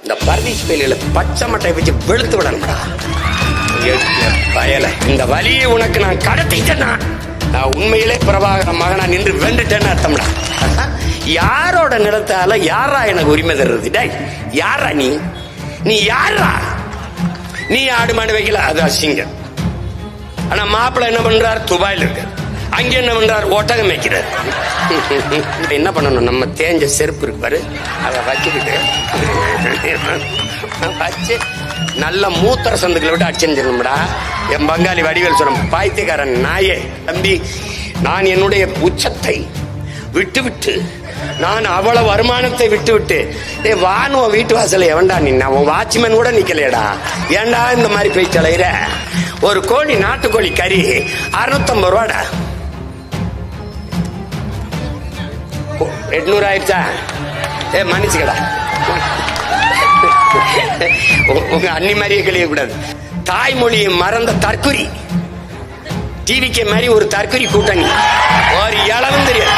இந்த பர்தீஸ் பயில பச்சை மட்டை வச்சு வெளுத்து விடணும்டா. பயல இந்த வலியை உனக்கு நான் கடத்திட்டேன்னா நான் உண்மையிலே பிரபாகரன் மகனா நின்று வெண்டுட்டேன்னு அர்த்தம்டா. யாரோட நிலத்தால யாரா எனக்கு உரிமை தருது? டேய் யாரா நீ யாரா? நீ ஆடு மாடு வைக்கல, அது அசிங்கம். ஆனா மாப்பிள்ள என்ன பண்றார்? துபாயில் இருக்கார். அங்க என்ன பண்றார்? ஒட்டகம் வைக்கிறார். என்ன பண்ணணும்? நம்ம தேஞ்ச செருப்பு இருக்கு பாரு, அதை வச்சுக்கிட்டு வச்சு நல்ல மூத்தர சந்துக்களை விட்டு அடிச்சிருந்தா. என் பங்காளி வடிவேல் சொன்ன பாய்த்தியக்காரன் நாயே, தம்பி நான் என்னுடைய உச்சத்தை விட்டு நான் அவ்வளவு வருமானத்தை விட்டு வானுவ வீட்டு வாசல எவன்டா நின்னா? உன் வாட்ச்மேன் கூட நிக்கலையடா. ஏண்டா இந்த மாதிரி போய் தலையிற? ஒரு கோழி நாட்டுக்கோழி கறி 650 ரூபாடா. 800 ஆயிடுச்சா? மன்னிச்சுக்கடா, உங்க அன்னி மாதிரியே கழிய கூடாது. தாய்மொழியை மறந்த தற்குறி டிவிக்கு மாதிரி ஒரு தற்குறி கூட்டணி ஒரு இளவும் தெரியாது.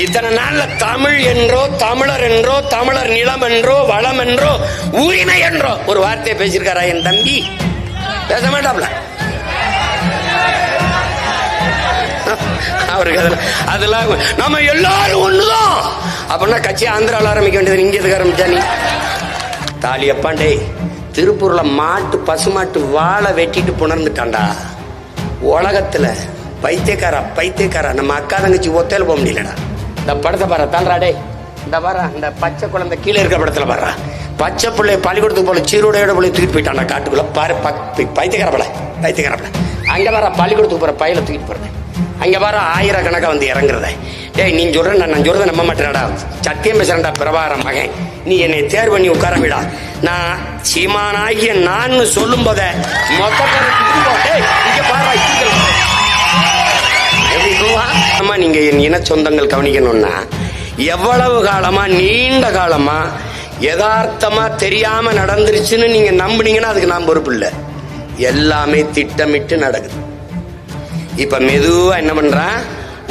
இத்தனை நாள்ல தமிழ் என்றோ தமிழர் என்றோ தமிழர் நிலம் என்றோ வளம் என்றோ உரிமை என்றோ ஒரு வார்த்தையை பேசியிருக்காரா என் தம்பி? பேச மாட்டாப்ல. அவருக்கு அதெல்லாம் நம்ம எல்லாரும் ஒண்ணுதான் அப்படின்னா கட்சி ஆந்திராவில் ஆரம்பிக்க வேண்டியது. இங்க எதுக்கு ஆரம்பிச்சா நீ? தாலியப்பாண்டே திருப்பூர்ல பசுமாட்டு வாழை வெட்டிட்டு புணர்ந்துட்டான்டா. உலகத்துல பைத்தியக்காரா நம்ம அக்கா தங்கச்சி ஒத்தையில போக முடியலடா. இந்த படத்தை பாரு தாண்டாடே, இந்த பாரு இந்த பச்சை குழந்தை கீழே இருக்கிற படத்துல பாரு, பச்சை பிள்ளைய பள்ளிக்கூடத்துக்கு போல சீரோடையோட போல தூக்கிட்டு போயிட்டான்டா காட்டுக்குள்ள. பாரு பைத்தியக்காரப்பட அங்க பாரு பள்ளிக்கூடத்துக்கு போற பையில தூக்கிட்டு போறது. அங்க பாரு ஆயிரக்கணக்கா வந்து இறங்குறத. டேய் நீ சொல்ற நான் சொல்றத நம்ப மாட்டேன்டா. சத்தியம் பேசுறேன்டா பிரபாகரன் மகன், நீ என்னை தேர்வு பண்ணி உட்கார விடா. நான் சீமானாகிய நான் சொல்லும் போத நீங்க என் இன சொந்தங்கள் கவனிக்கணும்னா, எவ்வளவு காலமா நீண்ட காலமா யதார்த்தமா தெரியாம நடந்துருச்சுன்னு நீங்க நம்புனீங்கன்னா அதுக்கு நான் பொறுப்பு இல்லை. எல்லாமே திட்டமிட்டு நடக்குது. இப்ப மெதுவா என்ன பண்றான்?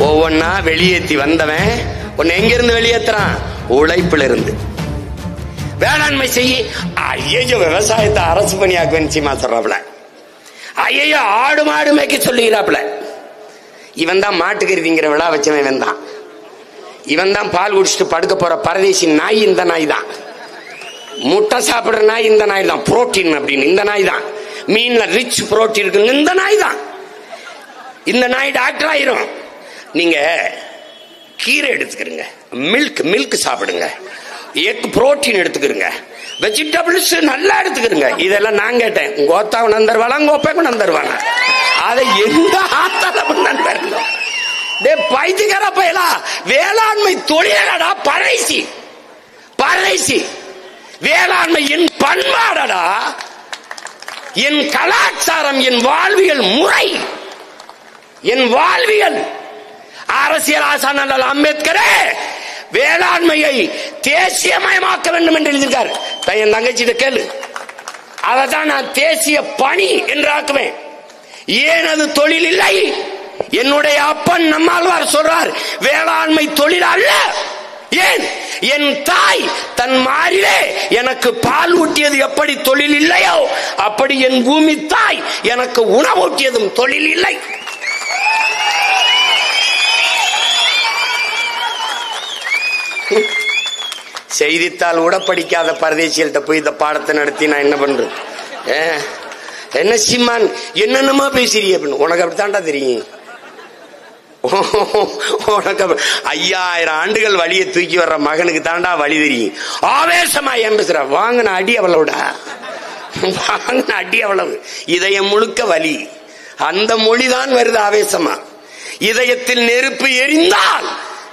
ஒவ்வொன்னா வெளியேற்றி வந்தவன் உன்னை எங்க இருந்து வெளியேற்றுறான்? உழைப்புல இருந்து. வேளாண்மை செய்ய ஐயோ விவசாயத்தை அரசு பணியாக்குவேன் சீமா சொல்றாப்ல. ஐயோ ஆடு மாடு மேய்க்க சொல்லுகிறாப்ல. இவன் தான் மாட்டுக்கறிங்கிற விழா வச்சவன். இவன் தான் இவன் தான் பால் குடிச்சிட்டு படுக்க போற பரதேசி நாய். இந்த நாய் தான். முட்டை சாப்பிடுற நாய் இந்த நாய் தான். புரோட்டீன் அப்படின்னு இந்த நாய் தான். மீன்ல ரிச் புரோட்டீன் இருக்கு இந்த நாய் தான். இந்த நாய் டாக்டர் ஆயிரும். நீங்க கீரை எடுத்துக்கிறீங்க, மில்க் சாப்பிடுங்க, எக் புரோட்டீன் எடுத்துக்கிறீங்க, வெஜிடபிள்ஸ் நல்லா எடுத்துக்கிறீங்க. இதெல்லாம் நான் கேட்டேன். உங்க ஓத்தா கொண்டு தருவாங்க, உங்க ஒப்பா கொண்டு தருவாங்க. அதை எந்த ஆத்தால கொண்டு பைத்தியக்கார பயலா? வேளாண்மை தொழிலடா பறைசி. வேளாண்மை என் பண்பாடடா, என் கலாச்சாரம், என் வாழ்வியல் முறை, என் வாழ்வியல். அரசியல் ஆசான் அம்பேத்கரே வேளாண்மையை தேசியமயமாக்க வேண்டும் என்று எழுதியிருக்காரு. என் தங்கச்சிட்ட கேளு. அதான் நான் தேசிய பணி என்று ஆக்குவேன். ஏன் அது தொழில் இல்லை? என்னுடைய அப்பன் நம்மாழ்வார் சொல்றார், வேளாண்மை தொழில் அல்ல. ஏன்? என் தாய் தன் மாறிலே எனக்கு பால் ஊட்டியது எப்படி தொழில் இல்லையோ, அப்படி என் பூமி தாய் எனக்கு உணவூட்டியதும் தொழில் இல்லை. செய்தித்தாள் கூட படிக்காத பரதேசிகள்கிட்ட போய் இந்த பாடத்தை நடத்தி நான் என்ன பண்றது? என்ன சீமான் என்னென்னமா பேசுறீ அப்படின்னு. உனக்கு அப்படித்தான்டா தெரியும். உனக்கு 5000 ஆண்டுகள் வழியை தூக்கி வர்ற மகனுக்கு தாண்டா வழி தெரியும். ஆவேசமா ஏன் பேசுற? வாங்கின அடி அவ்வளவுடா, வாங்கின அடி அவ்வளவு. இதயம் முழுக்க வலி. அந்த மொழிதான் வருது ஆவேசமா. இதயத்தில் நெருப்பு எரிந்தால்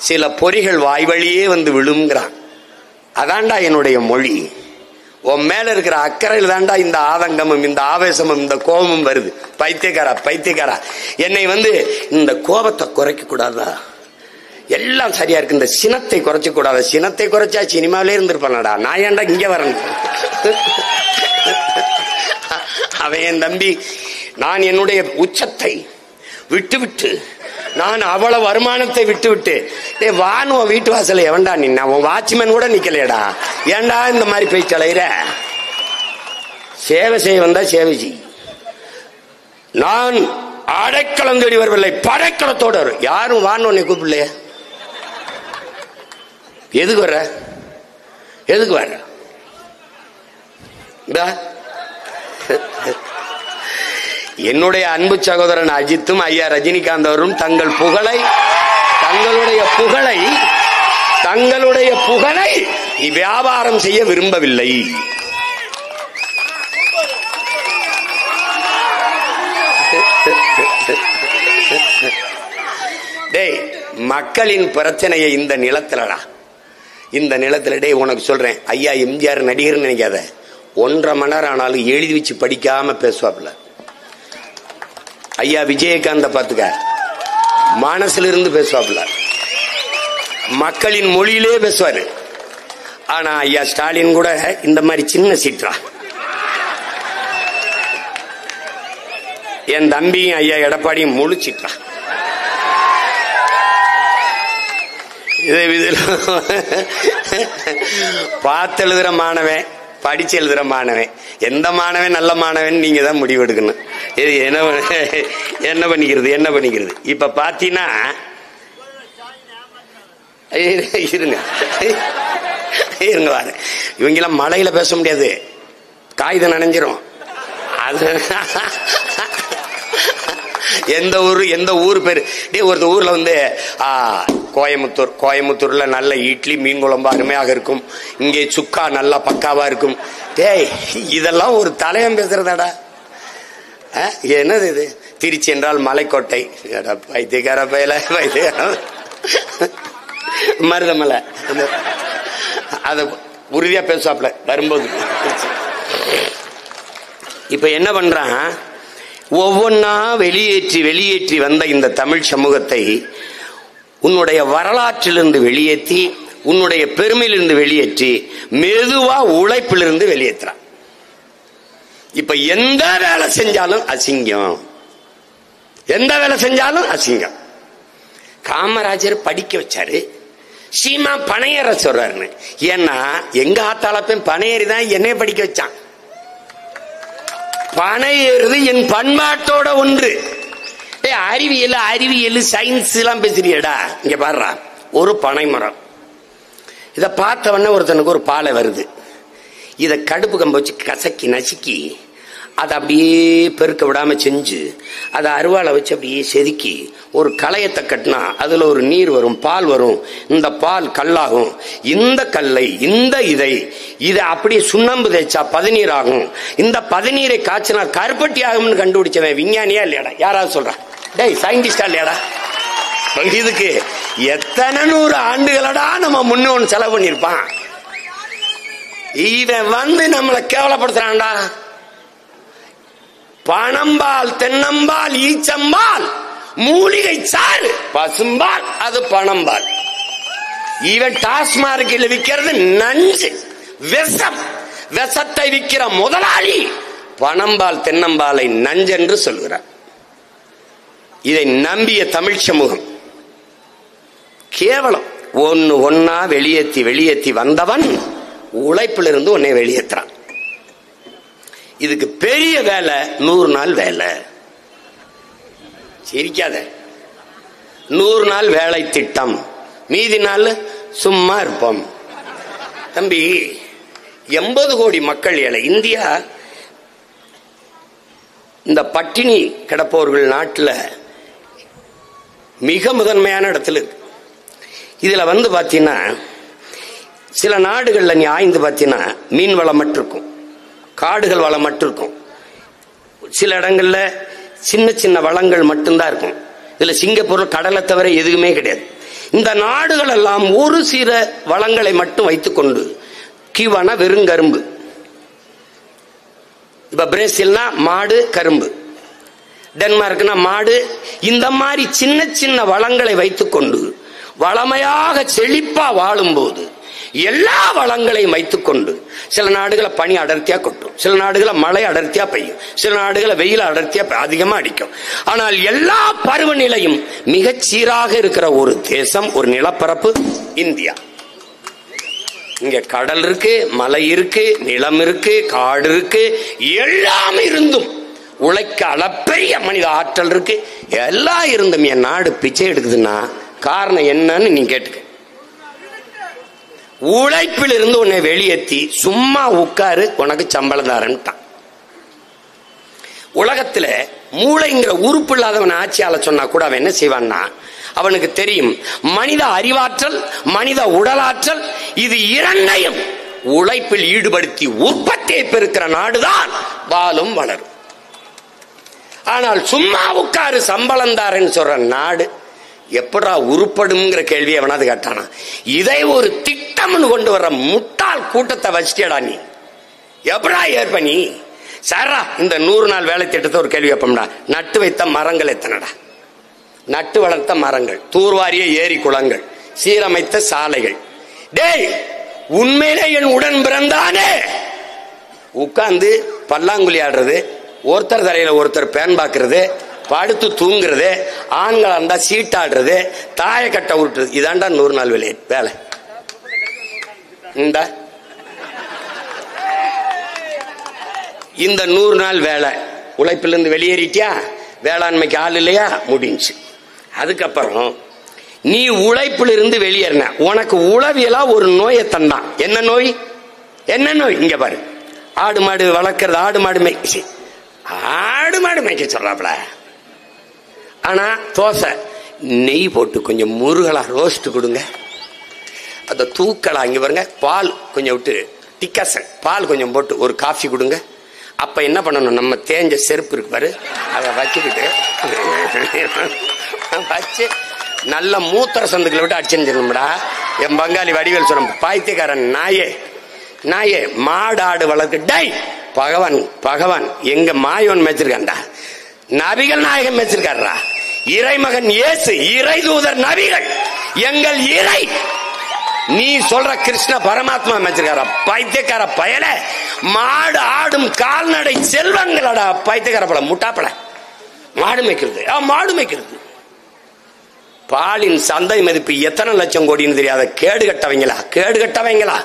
சில பொறிகள் வாய் வழியே வந்து விழுங்கிறான். அதான்டா என்னுடைய மொழி. உன் மேல இருக்கிற அக்கறையில் தாண்டா இந்த ஆதங்கமும் இந்த ஆவேசமும் இந்த கோபமும் வருது. பைத்தியக்காரா என்னை இந்த கோபத்தை குறைக்க கூடாதா? எல்லாம் சரியா இருக்கு. இந்த சினத்தை குறைச்ச கூடாது. சினத்தை குறைச்சா சினிமாவிலே இருந்திருப்பானடா. நான் ஏன்டா இங்க வரேன்? அவன் என் தம்பி. நான் என்னுடைய உச்சத்தை விட்டு நான் அவ்வளவு வருமானத்தை விட்டு விட்டு வான் உன் வீட்டு வாசல எவன்டா நின்னா? உன் வாட்ச்மேன் கூட நிக்கலையடா. ஏன்டா இந்த மாதிரி போய் தலையிற? சேவை செய்ய வந்தா சேவை செய். நான் அடைக்கலம் தேடி வரவில்லை, படைக்கலத்தோடு வரும். யாரும் வான்னு உன்னை கூப்பிடலையே. எதுக்கு வர? எதுக்கு வர? என்னுடைய அன்பு சகோதரன் அஜித்தும் ஐயா ரஜினிகாந்த் அவரும் தங்களுடைய புகழை வியாபாரம் செய்ய விரும்பவில்லை. டேய், மக்களின் பிரச்சனையை இந்த நிலத்திலடா, இந்த நிலத்துல. டேய், உனக்கு சொல்றேன், ஐயா எம்ஜிஆர் நடிகர் நினைக்காத. 1.5 மணி நேரம் ஆனாலும் எழுதி வச்சு படிக்காம பேசுவாப்ல. ஐயா விஜயகாந்த பாத்துக்க, மனசுல இருந்து பேசுவாப்ல, மக்களின் மொழியிலே பேசுவாரு. ஆனா ஐயா ஸ்டாலின் கூட இந்த மாதிரி சின்ன சீற்றா. என் தம்பியும் ஐயா எடப்பாடியும் முழு சீற்றா. பார்த்து எழுதுற மாணவன், படிச்சு எழுதுற மாணவன், எந்த மாணவன் நல்ல மாணவன் நீங்க தான் முடிவெடுக்கணும். இது என்ன பண்ணிக்கிறது. இப்ப பாத்தீங்கன்னா இருங்க வாரு, இவங்கெல்லாம் மழையில பேச முடியாது, காகிதம் நனைஞ்சிரும். அது எந்த ஊர் பேரு? ஒரு ஊர்ல வந்து கோயம்புத்தூர்ல நல்ல இட்லி மீன் குழம்பு அருமையாக இருக்கும், இங்கே சுக்கா நல்லா பக்காவா இருக்கும். டேய், இதெல்லாம் ஒரு தலையம் பேசுறதாடா. என்னது இது? திருச்சி என்றால் மலைக்கோட்டை. பைத்தியக்கார பயில மருதமலை, அத உறுதியா பேசுவாப்ல வரும்போது. இப்ப என்ன பண்றான்? ஒவ்வொன்னா வெளியேற்றி வந்த இந்த தமிழ் சமூகத்தை உன்னுடைய வரலாற்றிலிருந்து வெளியேற்றி, உன்னுடைய பெருமையிலிருந்து வெளியேற்றி, மெதுவா உழைப்பிலிருந்து வெளியேற்றான். இப்ப எந்த வேலை செஞ்சாலும் அசிங்கம், எந்த வேலை செஞ்சாலும் அசிங்கம். காமராஜர் படிக்க வச்சாரு, சீமா பனையேற சொல்றாருன்னு. ஏன்னா எங்க ஆத்தாளப்பன் பனையேறி தான் என்னைய படிக்க வச்சான். பனையேறுது என் பண்பாட்டோட ஒன்று. அறிவியல் சயின்ஸ் எல்லாம் பேசுறியடா. இங்க பாடுறா, ஒரு பனை மரம், இத பார்த்தவன ஒருத்தனுக்கு ஒரு பாலை வருது. இத கடுப்பு கம்ப வச்சு கசக்கி நசுக்கி அதை அப்படியே பெருக்க விடாம செஞ்சு அதை அருவாளை வச்சு அப்படியே செதுக்கி ஒரு களையத்தை கட்டினா அதுல ஒரு நீர் வரும், பால் வரும். இந்த பால் கல்லாகும். இந்த கல்லை, இதை அப்படியே சுண்ணாம்பு தேய்ச்சா பதநீர் ஆகும். இந்த பதநீரை காய்ச்சினா கருப்பட்டி ஆகும்னு கண்டுபிடிச்சவன் விஞ்ஞானியா இல்லையாடா? யாராவது சொல்றான்? டேய், சயின்டிஸ்டா இல்லையாடா? இதுக்கு எத்தனை 100 ஆண்டுகளடா நம்ம முன்னோன்னு செலவு பண்ணிருப்பான். இவன் வந்து நம்மளை கேவலப்படுத்துறான்டா. பணம்பால், தென்னம்பால், ஈச்சம்பால், மூலிகை சாறு, பசும்பால், அது பணம்பால். இவன் டாஸ்மார்க்கில் விற்கிறது நஞ்சு, விஷம். விஷத்தை விற்கிற முதலாளி பணம்பால் தென்னம்பாலை நஞ்சென்று சொல்கிறார். இதை நம்பிய தமிழ் சமூகம் கேவலம். ஒன்னா வெளியேற்றி வந்தவன் உழைப்பிலிருந்து உன்னை வெளியேற்றான். இதுக்கு பெரிய வேலை 100 நாள் வேலை. சிரிக்காத. 100 நாள் வேலை திட்டம், மீதி நாள் சும்மா இருப்போம். தம்பி, 80 கோடி மக்கள் ஏழை. இந்தியா இந்த பட்டினி கிடப்பவர்கள் நாட்டில் மிக முதன்மையான இடத்துல இருக்கு. இதுல வந்து பாத்தீங்கன்னா சில நாடுகள்ல நீ ஆய்ந்து பாத்தீங்கன்னா மீன் வளம் மட்டும் இருக்கும், காடுகள் வளம் மட்டும் இருக்கும். சில இடங்கள்ல சின்ன சின்ன வளங்கள் மட்டும்தான் இருக்கும். இதுல சிங்கப்பூர்ல கடலை தவிர எதுவுமே கிடையாது. இந்த நாடுகள் எல்லாம் ஒரு சில வளங்களை மட்டும் வைத்துக்கொண்டு, கியூபானா வெறும் கரும்பு, இப்ப பிரேசில்னா மாடு கரும்பு, டென்மார்க்னா மாடு, இந்த மாதிரி சின்ன சின்ன வளங்களை வைத்துக்கொண்டு வளமையாக செழிப்பா வாழும்போது எல்லா வளங்களையும் வைத்துக் கொண்டு சில நாடுகளை பனி அடர்த்தியா கொட்டும், சில நாடுகளை மழை அடர்த்தியா பெய்யும், சில நாடுகளை வெயில் அடர்த்தியா அதிகமா அடிக்கும். ஆனால் எல்லா பருவநிலையும் மிகச் சீராக இருக்கிற ஒரு தேசம், ஒரு நிலப்பரப்பு இந்தியா. இங்க கடல் இருக்கு, மலை இருக்கு, நிலம் இருக்கு, காடு இருக்கு, எல்லாம் இருந்தும் உழைக்க அளப்பெரிய மனித ஆற்றல் இருக்கு. எல்லாம் இருந்தும் என் நாடு பிச்சை எடுக்குதுன்னா காரணம் என்னன்னு நீ கேட்டுக்க. உழைப்பில் இருந்து உன்னை வெளியேற்றி சும்மா உட்காரு, உனக்கு சம்பளம் தாரன்ட்டான். உலகத்துல மூளைங்கிற உறுப்பு இல்லாதவன் ஆட்சியால சொன்னா கூட அவன் என்ன செய்வான்னா, அவனுக்கு தெரியும் மனித அறிவாற்றல், மனித உடலாற்றல், இது இரண்டையும் உழைப்பில் ஈடுபடுத்தி உற்பத்தியை பெருக்கிற நாடுதான் வாழும் வளரும். ஆனால் சும்மா உட்காரு சம்பளம் தாரன்னு சொல்ற நாடு எப்படா உருப்படுங்கிற கேள்வியை அவனாவது கேட்டானா? இதை ஒரு திட்டம்னு கொண்டு வர்ற முட்டாள் கூட்டத்தை வச்சுட்டேடா நீ. எப்படா ஏற்ப நீ சாரா இந்த 100 நாள் வேலை திட்டத்தை ஒரு கேள்வி வைப்போம்டா. நட்டு வைத்த மரங்கள் எத்தனைடா? நட்டு வளர்த்த மரங்கள், தூர்வாரிய ஏரி குளங்கள், சீரமைத்த சாலைகள். டேய், உண்மையிலே என் உடன் பிறந்தானே உட்கார்ந்து பல்லாங்குழி ஆடுறது, ஒருத்தர் தலையில ஒருத்தர் பேன் பாக்குறது, படுத்து தூங்குறது, ஆண்களா இருந்தா சீட்டாடுறது, தாய கட்ட உருட்டுறது, இதாண்டா 100 நாள் வேலை. இந்த 100 நாள் வேலை உழைப்பிலிருந்து வெளியேறிட்டியா? வேளாண்மைக்கு ஆள் இல்லையா? முடிஞ்சு. அதுக்கப்புறம் நீ உழைப்பில் இருந்து வெளியேறின, உனக்கு உளவியலா ஒரு நோயை தந்தான். என்ன நோய்? என்ன நோய்? இங்க பாரு, ஆடு மாடு வளர்க்கறது, ஆடு மாடு மேய்க்க சொல்றாப்ல. ஆனா தோசை நெய் போட்டு கொஞ்சம் முருகலா ரோஸ்ட் கொடுங்க, அத தூக்கலாம். இங்க பாருங்க, பால் கொஞ்சம் விட்டு டிக்காசன் பால் கொஞ்சம் போட்டு ஒரு காஃபி கொடுங்க. அப்ப என்ன பண்ணணும், நம்ம தேஞ்ச செருப்பு இருக்கு பாரு, அதை வச்சுக்கிட்டு வச்சு நல்ல மூத்திர சந்துக்களை விட்டு அடிச்சுடா. என் பங்காளி வடிவேல் சொன்ன பாய்த்தியக்காரன் நாயே நாயே மாடு ஆடு வளர்க்கு. டை பகவான் பகவான் எங்க மாயோன் மேய்ச்சிருக்காண்டா, நபிகள் நாயகம் மேய்ச்சிருக்காரா, இறைமகன் இயேசு, இறை தூதர் நபிகள், எங்கள் இறை. நீ சொல்ற கிருஷ்ண பரமாத்மா மேய்ச்சிருக்காரா? பைத்தியக்கார பயல, மாடு ஆடும் கால்நடை செல்வங்களடா பைத்தியக்கார பல முட்டாப்பல. மாடு மேய்க்கிறது, மாடு மேய்க்கிறது. பாலின் சந்தை மதிப்பு எத்தனை லட்சம் கோடின்னு தெரியாத கேடு கட்டவங்களா.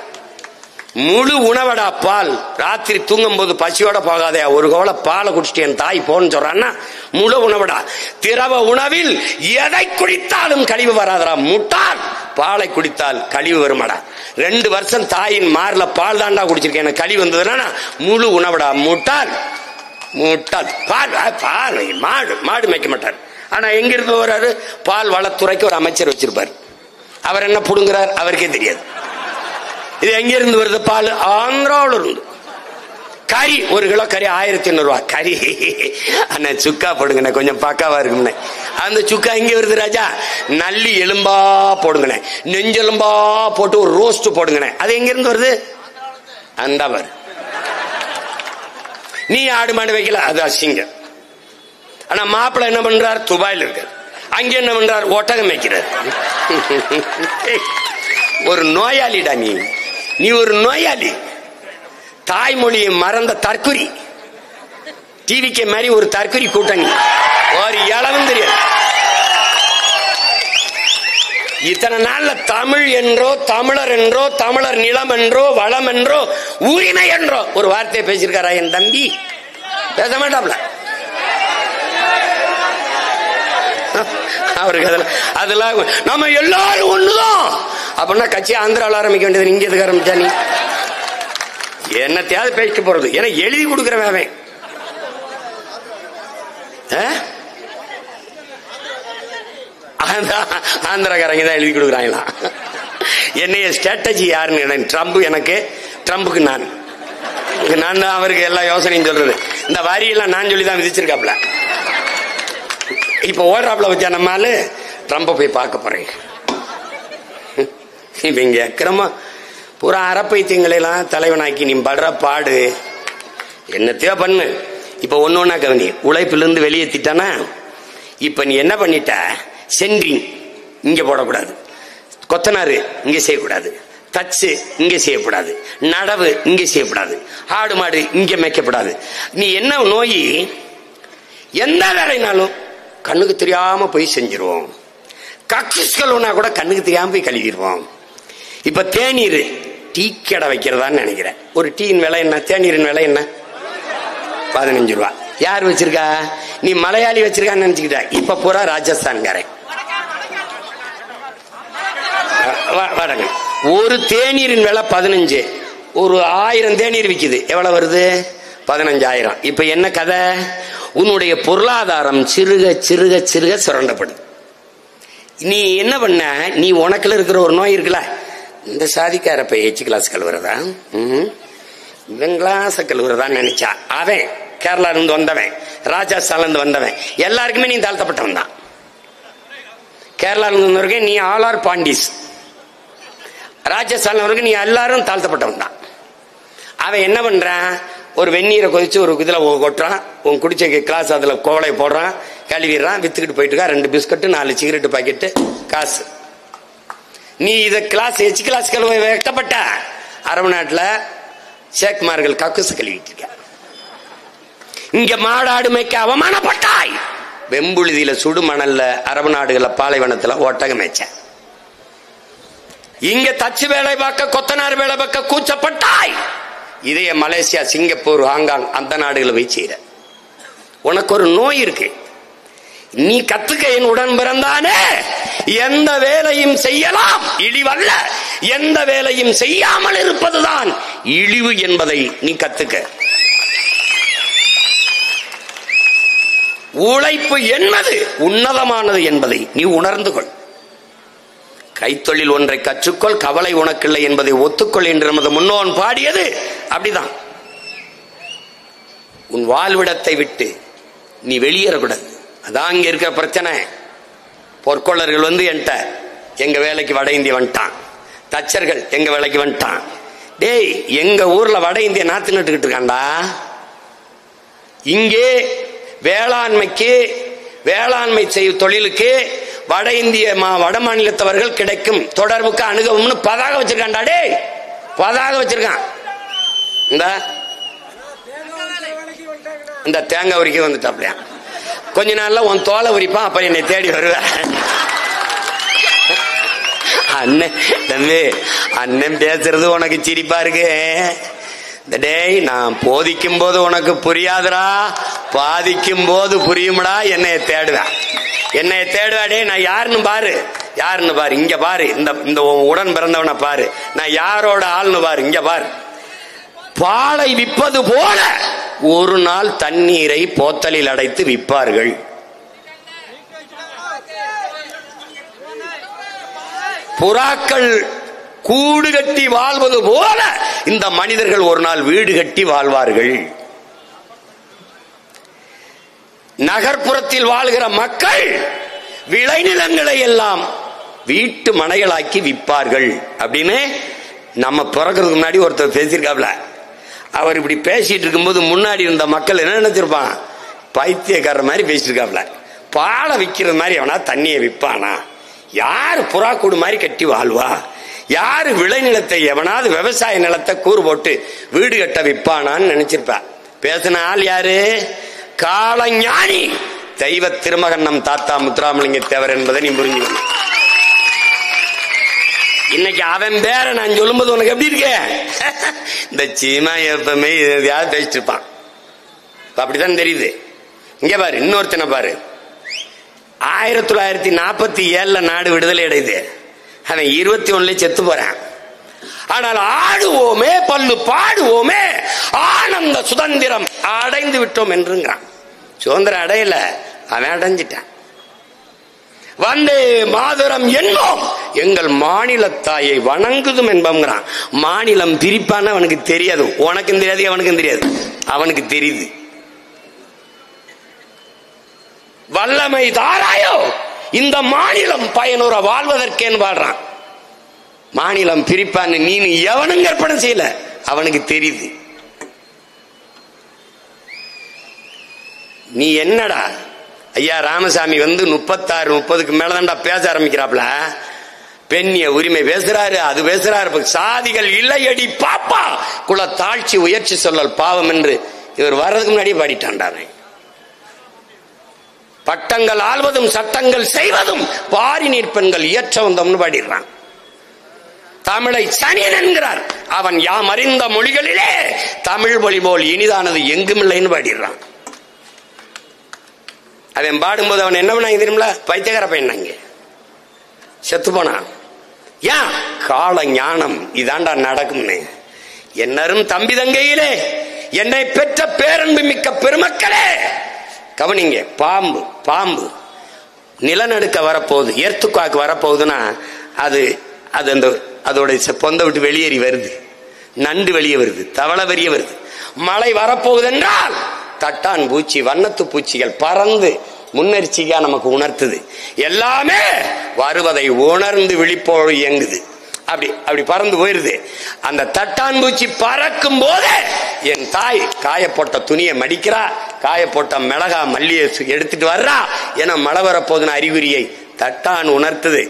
முழு உணவடா பால். ராத்திரி தூங்கும் போது பசியோட போகாதே, ஒரு கோல பாலை குடிச்சிட்டு என் தாய் போன்னு சொல்றான்னா முழு உணவடா. திரவ உணவில் எதை குடித்தாலும் கழிவு வராதரா முட்டாள். பாலை குடித்தால் கழிவு வருமாடா. 2 வருஷம் தாயின் மார்ல பால் தாண்டா குடிச்சிருக்கேன், எனக்கு கழிவு வந்ததுன்னா முழு உணவடா முட்டாள். முட்டாள். பால் பால் மாடு மாடு மேய்க்க மாட்டார். ஆனா எங்க இருந்து வர்றாரு? பால் வளத்துறைக்கு ஒரு அமைச்சர் வச்சிருப்பார். அவர் என்ன புடுங்குறார் அவருக்கே தெரியாது. இது எங்க இருந்து வருது? பால் ஆந்திராவில் இருந்து. கறி 1 கிலோ கறி 1500 ரூபாய். கறி அண்ணா சுக்கா போடுங்கண்ணே, கொஞ்சம் பக்காவா இருக்கும்ண்ணே. அந்த சுக்கா எங்க வருது ராஜா? நல்லி எலும்பா போடுங்கண்ணே, நெஞ்செலும்பா போட்டு ஒரு ரோஸ்ட் போடுங்கண்ணே. அது எங்க இருந்து வருது? அந்த பாரு. நீ ஆடு மாடு வைக்கல, அது அசிங்கம். ஆனா மாப்பிள்ளை என்ன பண்றார்? துபாயில் இருக்கார். அங்க என்ன பண்றார்? ஒட்டகம் வைக்கிறார். ஒரு நோயாளிடா நீ ஒரு நோயாளி. தாய்மொழியை மறந்த தற்குறி. டிவிக்கு மாதிரி ஒரு தற்குறி கூட்டணி, ஒரு இளவும் தெரியாது. இத்தனை நாள்ல தமிழ் என்றோ, தமிழர் என்றோ, தமிழர் நிலம் என்றோ, வளம் என்றோ, உரிமை என்றோ ஒரு வார்த்தையை பேசியிருக்காரா என் தம்பி? பேச மாட்டாப்ல. அவருக்கு அதெல்லாம் நம்ம எல்லாரும் ஒண்ணுதான் அப்படின்னா கட்சி ஆந்திராவில் ஆரம்பிக்க வேண்டியது. இங்க எதுக்கு ஆரம்பிச்சா நீ? என்னத்தையாவது பேசிட்டு போறது? ஏன்னா எழுதி கொடுக்கிறவன் ஆந்திராக்காரங்க தான் எழுதி கொடுக்குறாங்களா? என்னைய ஸ்ட்ராட்டஜி யாருன்னு ட்ரம்ப், எனக்கு ட்ரம்புக்கு நான் தான் அவருக்கு எல்லா யோசனையும் சொல்றது. இந்த வரியெல்லாம் நான் சொல்லிதான் விதிச்சிருக்காப்ல. இப்ப ஓடுறாப்ல வச்சா நம்மால ட்ரம்ப போய் பார்க்க போறேன். இப்ப இங்க அக்கிரமா பூரா அறப்பைத்தியங்களெல்லாம் தலைவனாக்கி நீ படுற பாடு என்னத்தையோ பண்ணு. இப்ப ஒன்னொன்னா கவனி. உழைப்பிலிருந்து வெளியேற்றிட்டானா இப்ப நீ என்ன பண்ணிட்ட? சென்ட்ரிங் இங்க போடக்கூடாது, கொத்தனாரு இங்க செய்யக்கூடாது, தச்சு இங்க செய்யப்படாது, நடவு இங்க செய்யப்படாது, ஆடு மாடு இங்க மேய்க்கப்படாது. நீ என்ன நோய், எந்த வேலைனாலும் கண்ணுக்கு தெரியாம போய் செஞ்சிருவோம். கக்கூஸ்கள் கூட கண்ணுக்கு தெரியாம போய் கழுவிடுவோம். இப்ப தேநீர் டீ கடை வைக்கிறதான்னு நினைக்கிறேன். ஒரு டீயின் விலை என்ன, தேநீரின் விலை என்ன? 15 ரூபா. யார் வச்சிருக்கா? நீ மலையாளி வச்சிருக்கான்னு நினைச்சுக்கிட்ட. இப்ப பூரா ராஜஸ்தான்காரன். ஒரு தேநீரின் விலை 15. ஒரு 1000 தேநீர் விக்குது, எவ்வளவு வருது? 15,000. இப்ப என்ன கதை? உன்னுடைய பொருளாதாரம் சிறுக சிறுக சிறுக சுரண்டப்படுது. நீ என்ன பண்ண? நீ உனக்குள்ள இருக்கிற ஒரு நோய் இருக்குல்ல, இந்த சாதிக்கார போய் எச்சு கிளாஸ் கழுவுறதா, இவன் கிளாஸ் கழுவுறதான்னு நினைச்சா, அவன் கேரளா இருந்து வந்தவன், ராஜஸ்தான்ல இருந்து வந்தவன், எல்லாருக்குமே நீ தாழ்த்தப்பட்டவன் தான். கேரளால இருந்து வந்தவருக்கு நீ ஆளார் பாண்டிஸ், ராஜஸ்தான்ல வரைக்கும் நீ எல்லாரும் தாழ்த்தப்பட்டவன் தான். அவன் என்ன பண்றான்? ஒரு வெந்நீரை கொதிச்சு ஒரு இதுல கொட்டுறான், உன் குடிச்ச கிளாஸ் அதுல கோவலை போடுறான், கழுவிடுறான், வித்துக்கிட்டு போயிட்டு இருக்கா. 2 பிஸ்கட் 4 சிகரெட் பாக்கெட்டு காசு. நீ இத கிளாஸ் எச்சு கிளாஸ் கழுவ வைக்கப்பட்ட அரபு நாட்டுல சேக்மார்கள் கக்குசு கழுவிட்டு இருக்க. இங்க மாடாடு மேய்க்க அவமானப்பட்டாய். வெம்புழுதியில சுடு மணல்ல அரபு நாடுகள்ல பாலைவனத்துல ஒட்டக மேய்ச்ச. இங்க தச்சு வேலை பார்க்க கொத்தனார் வேலை பார்க்க கூச்சப்பட்டாய். இதே மலேசியா, சிங்கப்பூர், ஹாங்காங் அந்த நாடுகளை போய் செய்யற. உனக்கு ஒரு நோய் இருக்கு. நீ கத்துக்க, என் உடன் பிறந்தானே, எந்த வேலையும் செய்யலாம், இழிவல்ல. எந்த வேலையும் செய்யாமல் இருப்பதுதான் இழிவு என்பதை நீ கத்துக்க. உழைப்பு என்பது உன்னதமானது என்பதை நீ உணர்ந்து கொள். கைத்தொழில் ஒன்றை கற்றுக்கொள், கவலை உனக்கில்லை என்பதை ஒத்துக்கொள் என்று நமது முன்னோன் பாடியது அப்படிதான். உன் வாழ்விடத்தை விட்டு நீ வெளியேறக்கூடாது. அதான் இங்க இருக்கிற பிரச்சனை. பொற்கொள்ளர்கள் என்கிட்ட எங்க வேலைக்கு வட இந்திய வந்துட்டான், தச்சர்கள் எங்க வேலைக்கு வந்துட்டான். டேய், எங்க ஊர்ல வட இந்திய நாத்து நட்டுக்கிட்டு இருக்காண்டா. இங்கே வேளாண்மைக்கு, வேளாண்மை செய்யும் தொழிலுக்கு வட இந்திய வட மாநிலத்தவர்கள் கிடைக்கும் தொடர்புக்கு அணுகவும்னு பதாக வச்சிருக்காண்டா. டே, பதாக வச்சிருக்கான். இந்த தேங்காய் உரிக்க வந்துட்டாப்லையா, கொஞ்ச நாள்ல உன் தோலை உரிப்பான், அப்ப என்னை தேடி வருவேன். அண்ணன் தம்பி, அண்ணன் பேசுறது உனக்கு சிரிப்பா இருக்கு. டேய், நான் போதிக்கும் போது உனக்கு புரியாதுடா, பாதிக்கும் போது புரியும்டா. என்னைய தேடுவேன், என்னைய தேடுவாடே. நான் யாருன்னு பாரு, யாருன்னு பாரு, இங்க பாரு, இந்த உடன் பிறந்தவனை பாரு, நான் யாரோட ஆள்னு பாரு, இங்க பாரு. பாலை விற்பது போல ஒரு நாள் தண்ணீரை போத்தலில் அடைத்து விற்பார்கள். புறாக்கள் கூடு கட்டி வாழ்வது போல இந்த மனிதர்கள் ஒரு நாள் வீடு கட்டி வாழ்வார்கள். நகர்ப்புறத்தில் வாழ்கிற மக்கள் விளைநிலங்களை எல்லாம் வீட்டு மனைகளாக்கி விற்பார்கள் அப்படின்னு நம்ம பிறக்கிறதுக்கு முன்னாடி ஒருத்தர் பேசியிருக்காப்ல. அவர் இப்படி பேசிட்டு இருக்கும்போது முன்னாடி இருந்த மக்கள் என்ன நினைச்சிருப்பான்? பைத்தியக்காரர் மாதிரி பேசிருக்காப்ல. பாலை விற்கிற மாதிரி அவனா தண்ணியை விற்பானா? யாரு புறா கூடு மாதிரி கட்டி வாழ்வா? யாரு விளைநிலத்தை, எவனாவது விவசாய நிலத்தை கூறு போட்டு வீடு கட்ட விற்பானான்னு நினைச்சிருப்பா. பேசின ஆள் யாரு? காலஞானி தெய்வ திருமகன் நம் தாத்தா முத்துராமலிங்க தேவர் என்பதை நீ புரிஞ்சுக்கணும். இன்னைக்கு அவன் பேர நான் சொல்லும்போது உனக்கு எப்படி இருக்க? இந்த சீமா எப்பவுமே எதையாவது பேசிட்டு இருப்பான், அப்படித்தான் தெரியுது. இங்க பாரு, இன்னொருத்தனை பாரு. 1947 நாடு விடுதலை அடையுது. அவன் 21 செத்து போறான். ஆனால் ஆடுவோமே, பல்லு பாடுவோமே, ஆனந்த சுதந்திரம் அடைந்து விட்டோம் என்றுங்கிறான். சுதந்திரம் அடையல, அவன் அடைஞ்சிட்டான். வந்தே மாதரம் என்போம், எங்கள் மாநில தாயை வணங்குதும் என்போங்கிறான். மாநிலம் பிரிப்பான அவனுக்கு தெரியாது, உனக்கும் தெரியாது, அவனுக்கும் தெரியாது, அவனுக்கு தெரியுது. வல்லமை தாராயோ இந்த மாநிலம் பயனுற வாழ்வதற்கேன்னு பாடுறான். மாநிலம் பிரிப்பான்னு நீ எவனும் கற்பனை செய்யல, அவனுக்கு தெரியுது. நீ என்னடா ஐயா ராமசாமி 36-30க்கு மேலதான்டா பேச ஆரம்பிக்கிறாப்ல. பெண்ணிய உரிமை பேசுறாரு, அது பேசுறாரு. சாதிகள் இல்லையடி பாப்பா, குல தாழ்ச்சி உயர்ச்சி சொல்லல் பாவம் என்று இவர் வர்றதுக்கு முன்னாடியே பாடிட்டாண்டானே. பட்டங்கள் ஆள்வதும் சட்டங்கள் செய்வதும் பாரிநீர் பெண்கள் இயற்ற வந்தோம்னு பாடிடுறான். தமிழை சனியன் என்கிறார். அவன் யாம் அறிந்த மொழிகளிலே தமிழ் மொழி போல் இனிதானது எங்கும் இல்லைன்னு பாடிடுறான். அவன் பாடும்போது அவன் என்ன பண்ணாங்க தெரியுமில? பைத்தியக்கார பையனாங்க, செத்து போனான். ஏன்? கால ஞானம் இதாண்டா நடக்கும்னு. என்னரும் தம்பி தங்கையிலே, என்னை பெற்ற பேரன்பு மிக்க பெருமக்களே, கவனிங்க. பாம்பு பாம்பு நிலநடுக்க வரப்போகுது, எர்த்துக்காக்கு வரப்போகுதுன்னா அது அது அந்த அதோட பொந்த விட்டு வெளியேறி வருது, நண்டு வெளியே வருது, தவளை வெளியே வருது. மழை வரப்போகுது என்றால் தட்டான் பூச்சி, வண்ணத்து பூச்சிகள் பறந்து முன்னெச்சரிக்கையா நமக்கு உணர்த்துது. எல்லாமே வருவதை உணர்ந்து விழிப்போடு இயங்குது. அப்படி அப்படி பறந்து போயிருது. அந்த தட்டான் பூச்சி பறக்கும் போது என் தாய் காயப்போட்ட துணியை மடிக்கிறா, காயப்போட்ட மிளகா மல்லியை எடுத்துட்டு வர்றா. ஏன்னா மழை வரப்போகுதுன்னு அறிகுறியை தட்டான் உணர்த்துது.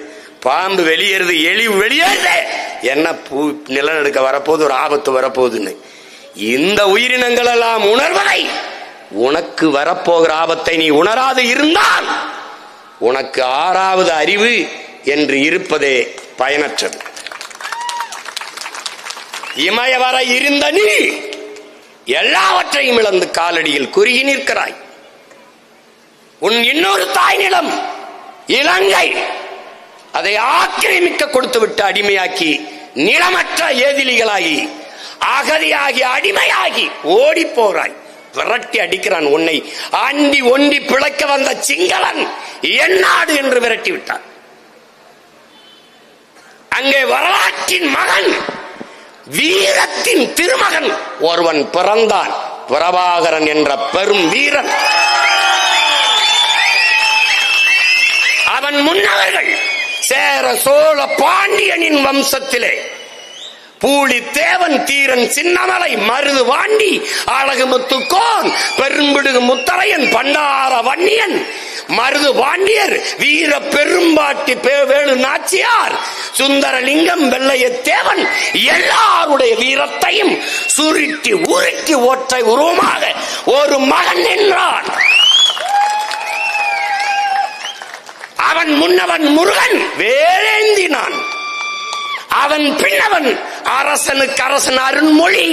பாம்பு வெளியேறுது, எலி வெளியேறுது. என்ன நிலநடுக்க வரப்போகுது, ஒரு ஆபத்து வரப்போகுதுன்னு. இந்த உயிரினங்கள் எல்லாம் உணர்வதை, உனக்கு வரப்போகிற ஆபத்தை நீ உணராது இருந்தால் உனக்கு ஆறாவது அறிவு என்று இருப்பதே பயனற்றது. இமய வர இருந்த நீ எல்லாவற்றையும் இழந்து காலடியில் குறுகி நிற்கிறாய். உன் இன்னொரு தாய் நிலம் இலங்கை, அதை ஆக்கிரமிக்க கொடுத்து விட்டு அடிமையாக்கி நிலமற்ற ஏதிலிகளாகி அகதியாகி அடிமையாகி ஓடி போகிறாய். விரட்டி அடிக்கிறான். உன்னை அண்டி ஒண்டி பிழைக்க வந்த சிங்களன் என் நாடு என்று விரட்டி விட்டான். அங்கே வரலாற்றின் மகன், வீரத்தின் திருமகன் ஒருவன் பிறந்தான், பிரபாகரன் என்ற பெரும் வீரன். அவன் முன்னவர்கள் சேர சோழ பாண்டியனின் வம்சத்திலே பூலி தேவன், தீரன், சின்னமலை, மருது வாண்டி, அழகுமுத்துக்கோன், பெரும்பிடுகு முத்தரையன், பண்டார வன்னியன், மருது வாண்டியர், வீர பெரும்பாட்டி வேலு நாச்சியார், சுந்தரலிங்கம், வெள்ளைய தேவன் எல்லாருடைய வீரத்தையும் சுருட்டி உருட்டி ஒற்றை உருவமாக ஒரு மகன் நின்றான். அவன் முன்னவன் முருகன் வேலேந்தினான். அவன் பின்னவன் அரசனுக்கு அரசன் அருண்மொழி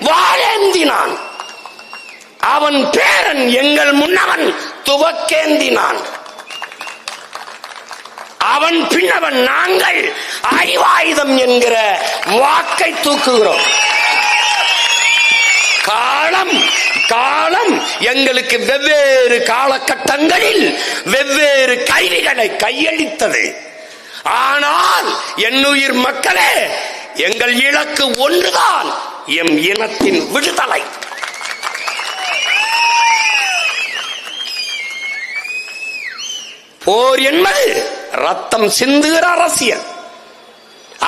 வாழேந்தினான். அவன் பேரன் எங்கள் முன்னவன் துவக்கேந்தினான். அவன் பின்னவன் நாங்கள் அறிவாயுதம் என்கிற வாக்கை தூக்குகிறோம். காலம் காலம் எங்களுக்கு வெவ்வேறு காலகட்டங்களில் வெவ்வேறு கருவிகளை கையளித்தது. ஆனால் என்னுயிர் மக்களே, எங்கள் இலக்கு ஒன்றுதான், எம் இனத்தின் விடுதலை. போர் என்பது ரத்தம் சிந்துகிற அரசியல்,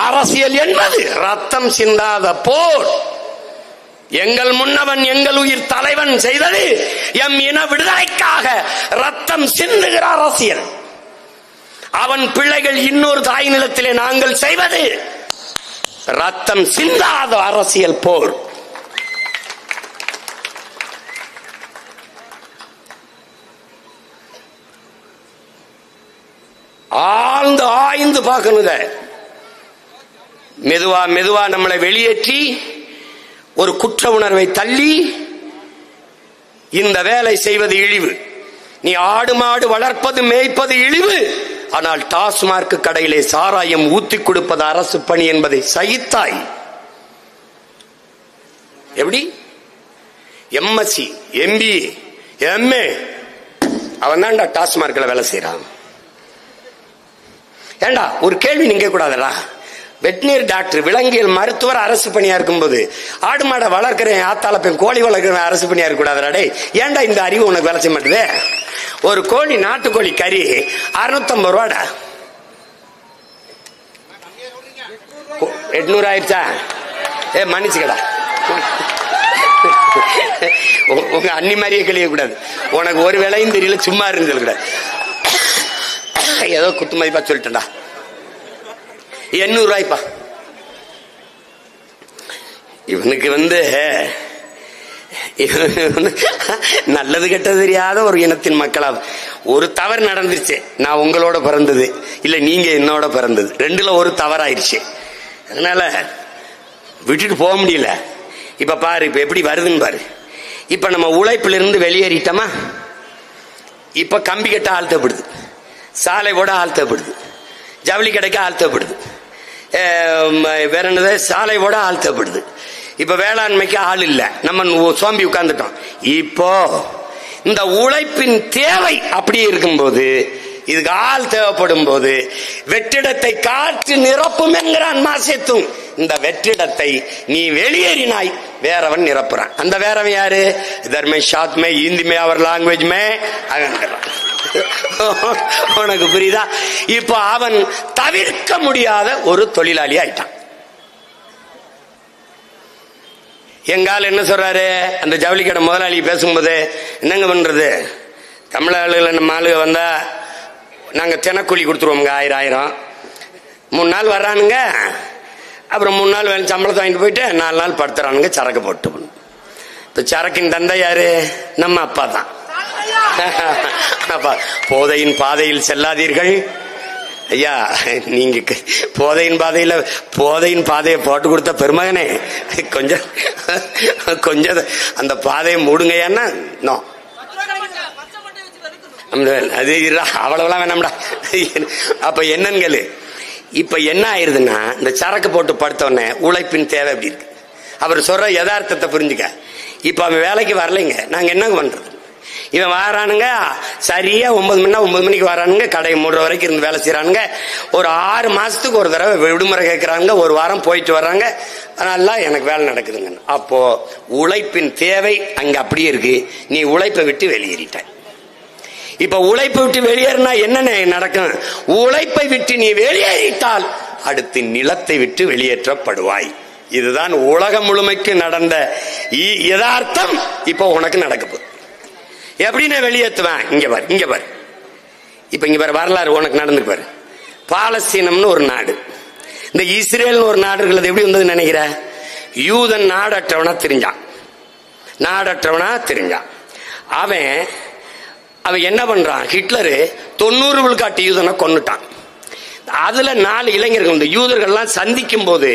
அரசியல் என்பது ரத்தம் சிந்தாத போர். எங்கள் முன்னவன் எங்கள் உயிர் தலைவன் செய்தது எம் இன விடுதலைக்காக ரத்தம் சிந்துகிற அரசியல். அவன் பிள்ளைகள் இன்னொரு தாய் நிலத்திலே நாங்கள் செய்வது ரத்தம் சிந்தாத அரசியல் போர். ஆழ்ந்து ஆய்ந்து பார்க்கணுங்க. மெதுவா மெதுவா நம்மளை வெளியேற்றி ஒரு குற்ற உணர்வை தள்ளி இந்த வேலை செய்வது இழிவு. நீ ஆடு மாடு வளர்ப்பது மேய்ப்பது இழிவு, ஆனால் டாஸ்மார்க் கடையிலே சாராயம் ஊத்தி கொடுப்பது அரசு பணி என்பதை சகித்தாய். எப்படி? எம்எஸ்சி, எம்பிஏ, எம்ஏ அவன் தான்டா டாஸ்மார்க்ல வேலை செய்யறான். ஏண்டா ஒரு கேள்வி நீங்க கூடாதா? வெட்டினரி டாக்டர், விலங்கியல் மருத்துவர் அரசு பணியா இருக்கும்போது ஆடு மாடை வளர்க்கிறேன், ஆத்தால போய் கோழி வளர்க்கிறேன் அரசு பணியா இருக்க கூடாதே. ஏண்டா இந்த அறிவு உனக்கு வேலை செய்ய மாட்டேது? ஒரு கோழி, நாட்டுக்கோழி கறி 650 ரூபாடா. 800 ஆயிடுச்சா? மன்னிச்சுக்கடா, உங்க அன்னி மாதிரியே கழிய கூடாது. உனக்கு ஒரு வேலையும் தெரியல, சும்மா இருந்து கூடாது. ஏதோ குத்து மதிப்பா சொல்லிட்டா. 800 ரூபாய்ப்பா. இவனுக்கு நல்லது கெட்டது தெரியாத ஒரு இனத்தின் மக்களா ஒரு தவறு நடந்துருச்சு. நான் உங்களோட பிறந்தது இல்ல, நீங்க என்னோட பிறந்தது, ரெண்டுல ஒரு தவறாயிருச்சு. அதனால விட்டுட்டு போக முடியல. இப்ப பாரு, இப்ப எப்படி வருதுன்னு பாரு. இப்ப நம்ம உழைப்புல இருந்து வெளியேறிட்டோமா, இப்ப கம்பி கட்ட ஆழ்த்தப்படுது, சாலை போட ஆழ்த்தப்படுது, ஜவுளி கடைக்கு ஆழ்த்தப்படுது, வேற என்னது சாலை போட ஆழ்த்தப்படுது. இப்ப வேளாண்மைக்கு ஆள் இல்ல, நம்ம சோம்பி உட்கார்ந்துட்டோம். இப்போ இந்த உழைப்பின் தேவை அப்படியே இருக்கும்போது, இதுக்கு ஆள் தேவைப்படும் போது வெற்றிடத்தை காற்று நிரப்பும் என்கிறான் மாசேத்தும். இந்த வெற்றிடத்தை நீ வெளியேறினாய், வேறவன் நிரப்புறான். அந்த வேறவன் யாரு? இதர்மே ஷாத்மே இந்திமே அவர் லாங்குவேஜ் மே உனக்கு புரியுதா? இப்ப அவன் தவிர்க்க முடியாத ஒரு தொழிலாளி ஆயிட்டான். எங்கால என்ன சொல்றாரு அந்த ஜவுளி கடை முதலாளி பேசும்போது, என்னங்க பண்றது, தமிழ் ஆளுகளை நம்ம ஆளுக வந்தா நாங்க தினக்கூலி கொடுத்துருவோங்க 1000 3 நாள் வர்றானுங்க, அப்புறம் 3 நாள் வேலை சம்பளத்தை வாங்கிட்டு போயிட்டு 4 நாள் படுத்துறானுங்க, சரக்கு போட்டு. இப்ப சரக்கின் தந்தை யாரு? நம்ம அப்பா தான். போதையின் பாதையில் செல்லாதீர்கள் ஐயா. நீங்க போதையின் பாதையை போட்டு கொடுத்த பெருமகனே, கொஞ்சம் அந்த பாதையை மூடுங்கய்யான்னா அது அவ்வளவுலாம் வேணாம்டா. அப்ப என்னன்னு இப்ப என்ன ஆயிருதுன்னா, இந்த சரக்கு போட்டு படுத்தவன உழைப்பின் தேவை எப்படி இருக்கு. அவர் சொல்ற யதார்த்தத்தை புரிஞ்சுக்க. இப்ப அவன் வேலைக்கு வரலைங்க, நாங்க என்ன பண்றது? இவன் வரானுங்க, சரியா 9 மணிக்கு வரானுங்க, கடை 3 வரைக்கும் இருந்து வேலை செய்யறானுங்க. ஒரு 6 மாசத்துக்கு ஒரு தடவை விடுமுறை கேட்கறாங்க, ஒரு வாரம் போயிட்டு வர்றாங்க, நல்லா எனக்கு வேலை நடக்குதுங்க. அப்போ உழைப்பின் தேவை அங்க அப்படியே இருக்கு, நீ உழைப்பை விட்டு வெளியேறிட்ட. இப்ப உழைப்பை விட்டு வெளியேறினா என்ன நடக்கும்? உழைப்பை விட்டு நீ வெளியேறிட்டால் அடுத்து நிலத்தை விட்டு வெளியேற்றப்படுவாய். இதுதான் உலகம் முழுமைக்கு நடந்த யதார்த்தம். இப்ப உனக்கு நடக்க போகுது. எப்படி நான் வெளியேற்றுவேன்? இங்க பாரு. இப்ப இங்க பாரு, வரலாறு உனக்கு நடந்து பாரு. பாலஸ்தீனம்னு ஒரு நாடு, இந்த இஸ்ரேல் ஒரு நாடு இருக்கிறது எப்படி வந்ததுன்னு நினைக்கிற? யூதன் நாடற்றவனா தெரிஞ்சான். அவன் என்ன பண்றான்? ஹிட்லரு 90 விழுக்காட்டு யூதனை கொன்னுட்டான். அதுல 4 இளைஞர்கள், இந்த யூதர்கள்லாம் சந்திக்கும் போது,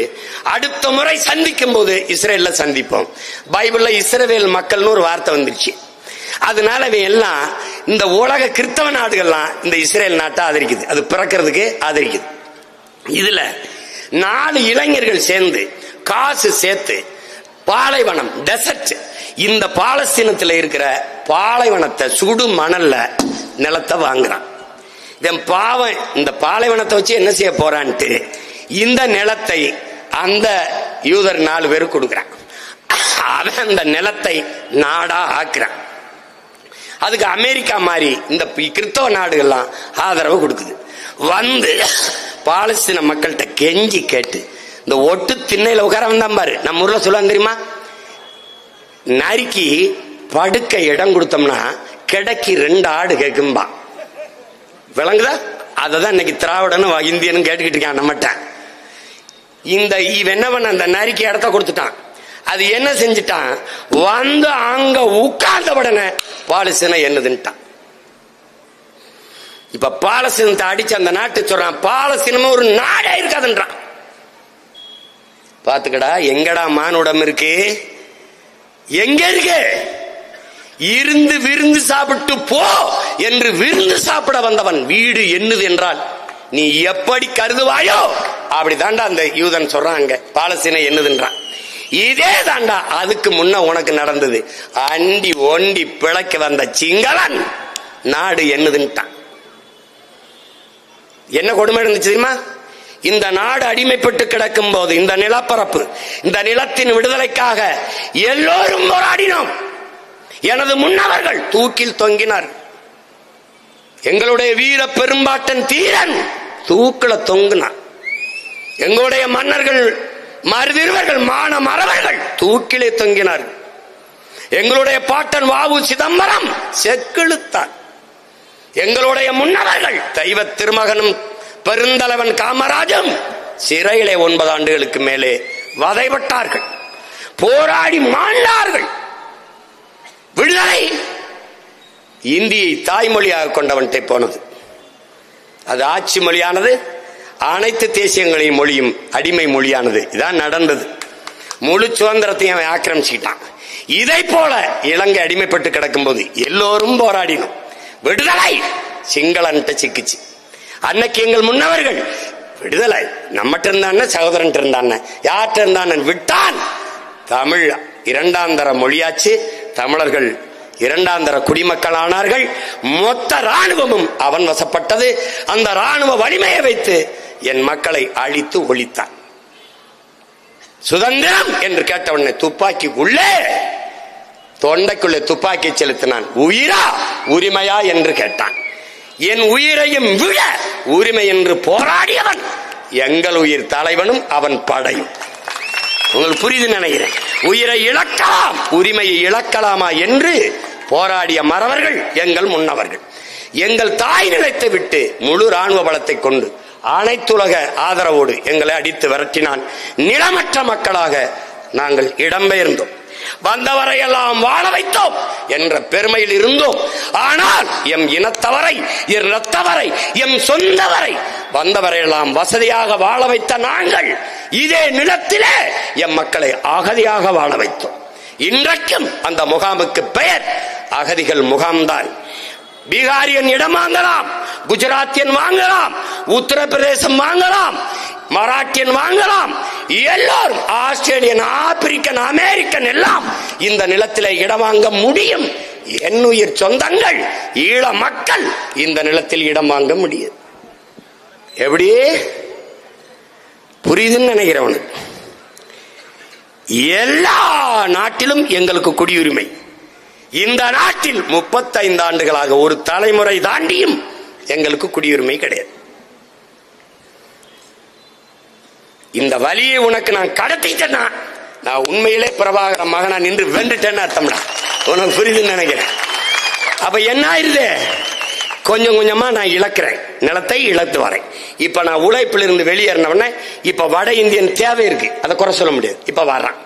அடுத்த முறை சந்திக்கும் போது இஸ்ரேல்ல சந்திப்போம். பைபிள்ல இஸ்ரவேல் மக்கள்னு ஒரு வார்த்தை வந்துருச்சு. அதனால இவன் எல்லாம் இந்த உலக கிறிஸ்தவ நாடுகள்லாம் இந்த இஸ்ரேல் நாட்டை ஆதரிக்குது, அது பிறக்கிறதுக்கு ஆதரிக்குது. இதுல 4 இளைஞர்கள் சேர்ந்து காசு சேர்த்து பாலைவனம், டெசர்ட், இந்த பாலஸ்தீனத்தில் இருக்கிற பாலைவனத்தை சுடு மணல்ல நிலத்தை வாங்குறான். இதன் பாவம் இந்த பாலைவனத்தை வச்சு என்ன செய்ய போறான்ட்டு இந்த நிலத்தை அந்த யூதர் 4 பேருக்கு கொடுக்குறான். அவன் அந்த நிலத்தை நாடா ஆக்குறான். அதுக்கு அமெரிக்கா மாதிரி இந்த கிறிஸ்தவ நாடுகள்லாம் ஆதரவு கொடுக்குது. வந்து பாலஸ்தீன மக்கள்கிட்ட கெஞ்சி கேட்டு, இந்த ஒட்டு திண்ணையில உட்கார வந்தான் பாரு, நம்ம ஊர்ல சொல்லுவாங்க தெரியுமா, நரிக்கு படுக்க இடம் கொடுத்தோம்னா கிடைக்கு 2 ஆடு கேட்கும்பா. விளங்குதா? அததான் இன்னைக்கு திராவிடனும் இந்தியனும் கேட்டுக்கிட்டு இருக்கான் நம்மகிட்ட. இவன் என்ன பண்ண, அந்த நரிக்கு இடத்த கொடுத்துட்டான். அது என்ன செஞ்சுட்டான், வந்து அங்க உட்கார்ந்த உடனே பாலஸ்தீனம் என்னதுன்ட்டான். இப்ப பாலஸ்தீனத்தை அடிச்சு அந்த நாட்டு சொல்றான், பாலஸ்தீனமும் ஒரு நாடே இருக்காதுன்றான். பாத்துக்கடா, எங்கடா மானுடம் இருக்கு? எங்க இருக்கு? இருந்து விருந்து சாப்பிட்டு போ என்று விருந்து சாப்பிட வந்தவன் வீடு என்னது என்றால் நீ எப்படி கருதுவாயோ அப்படிதாண்டா அந்த யூதன் சொல்றாங்க, பாலஸ்தீனம் என்னதுன்றான். இதே தாண்டா அதுக்கு முன்ன உனக்கு நடந்தது. அண்டி ஒண்டி பிழைக்க வந்த சிங்களன் நாடு என்னதுன்ட்டான். என்ன கொடுமை இருந்துச்சு தெரியுமா? இந்த நாடு அடிமைப்பட்டு கிடக்கும் போது, இந்த நிலப்பரப்பு, இந்த நிலத்தின் விடுதலைக்காக எல்லோரும் போராடினோம். எனது முன்னவர்கள் தூக்கில் தொங்கினார். எங்களுடைய வீர பெரும்பாட்டன் தீரன் தூக்கில தொங்கினார். எங்களுடைய மன்னர்கள், மருதிருவர்கள், மான மறவர்கள் தூக்கிலே தொங்கினார். எங்களுடைய பாட்டன் வாவு சிதம்பரம் செக்கிழுத்தார். எங்களுடைய முன்னவர்கள் தெய்வ திருமகனும் பெருந்தலைவன் காமராஜும் சிறையிலே 9 ஆண்டுகளுக்கு மேலே வதைப்பட்டார்கள், போராடி மாண்டார்கள். விடுதலை இந்தியை தாய்மொழியாக கொண்டவன்ட்டே போனது. அது ஆட்சி மொழியானது, அனைத்து தேசியங்களின் மொழியும் அடிமை மொழியானது. இதான் நடந்தது. முழு சுதந்திரத்தையும் அவன் ஆக்கிரமிச்சுக்கிட்டான். இதை போல இலங்கை அடிமைப்பட்டு கிடக்கும் போது எல்லோரும் போராடினோம். விடுதலை சிங்களன்ட்ட சிக்கிச்சு. அன்னைக்கு எங்கள் முன்னவர்கள் விடுதலை நம்மகிட்ட இருந்தான, சகோதரன் இருந்தான, யார்கிட்ட இருந்தான விட்டான். தமிழ் 2ஆம் தர மொழியாச்சு. தமிழர்கள் 2ஆம் தர குடிமக்கள் ஆனார்கள். மொத்த ராணுவமும் அவன் வசப்பட்டது. அந்த ராணுவ வலிமையை வைத்து என் மக்களை அழித்து ஒழித்தான். சுதந்திரம் என்று கேட்டவனை துப்பாக்கி உள்ளே, தொண்டைக்குள்ளே துப்பாக்கி செலுத்தினான். உயிரா உரிமையா என்று கேட்டான். என் உயிரையும் விட உரிமை என்று போராடியவன் எங்கள் உயிர் தலைவனும் அவன் படையும். உங்களுக்கு புரியுது நினைக்கிறேன். உயிரை இழக்கலாம், உரிமையை இழக்கலாமா என்று போராடிய மறவர்கள் எங்கள் முன்னவர்கள். எங்கள் தாய் நிலத்தை விட்டு முழு ராணுவ பலத்தை கொண்டு அனைத்துலக ஆதரவோடு எங்களை அடித்து விரட்டினான். நிலமற்ற மக்களாக நாங்கள் இடம்பெயர்ந்தோம். வந்தவரையெல்லாம் வாழ வைத்தோம் என்ற பெருமையில் இருந்தோம். ஆனால் எம் இனத்தவரை, எம் இரத்தவரை, எம் சொந்தவரை, வந்தவரையெல்லாம் வசதியாக வாழ வைத்த நாங்கள் இதே நிலத்திலே எம் மக்களை அகதியாக வாழ வைத்தோம். இன்றைக்கும் அந்த முகாமுக்கு பெயர் அகதிகள் முகாம்தான். பீகாரியன் இடம் வாங்கலாம், குஜராத்தியன் வாங்கலாம், உத்தரப்பிரதேசம் வாங்கலாம், மராட்டியன் வாங்கலாம், எல்லோரும் ஆஸ்திரேலியன், ஆப்பிரிக்கன், அமெரிக்கன் எல்லாம் இந்த நிலத்திலே இடம் வாங்க முடியும். என்னுயிர் சொந்தங்கள் ஈழ மக்கள் இந்த நிலத்தில் இடம் வாங்க முடியும். எப்படி புரியுதுன்னு நினைக்கிறவனுக்கு எல்லா நாட்டிலும் எங்களுக்கு குடியுரிமை. இந்த நாட்டில் 35 ஆண்டுகளாக ஒரு தலைமுறை தாண்டியும் எங்களுக்கு குடியுரிமை கிடையாது. இந்த வலியை உனக்கு நான் கடத்திட்டேன்னா நான் உண்மையிலே பிரபாகர மகனா நின்று வென்றுட்டேன்னு அர்த்தம்டா. உனக்கு புரியுதுன்னு நினைக்கிறேன். அப்ப என்ன ஆயிருது? கொஞ்சம் கொஞ்சமா நான் இழக்கிறேன், நிலத்தை இழத்து வரேன். இப்ப நான் உழைப்பிலிருந்து வெளியேறினவன இப்ப வட இந்தியன் தேவை இருக்கு, அதை குறை சொல்ல முடியாது. இப்ப வர்றான்.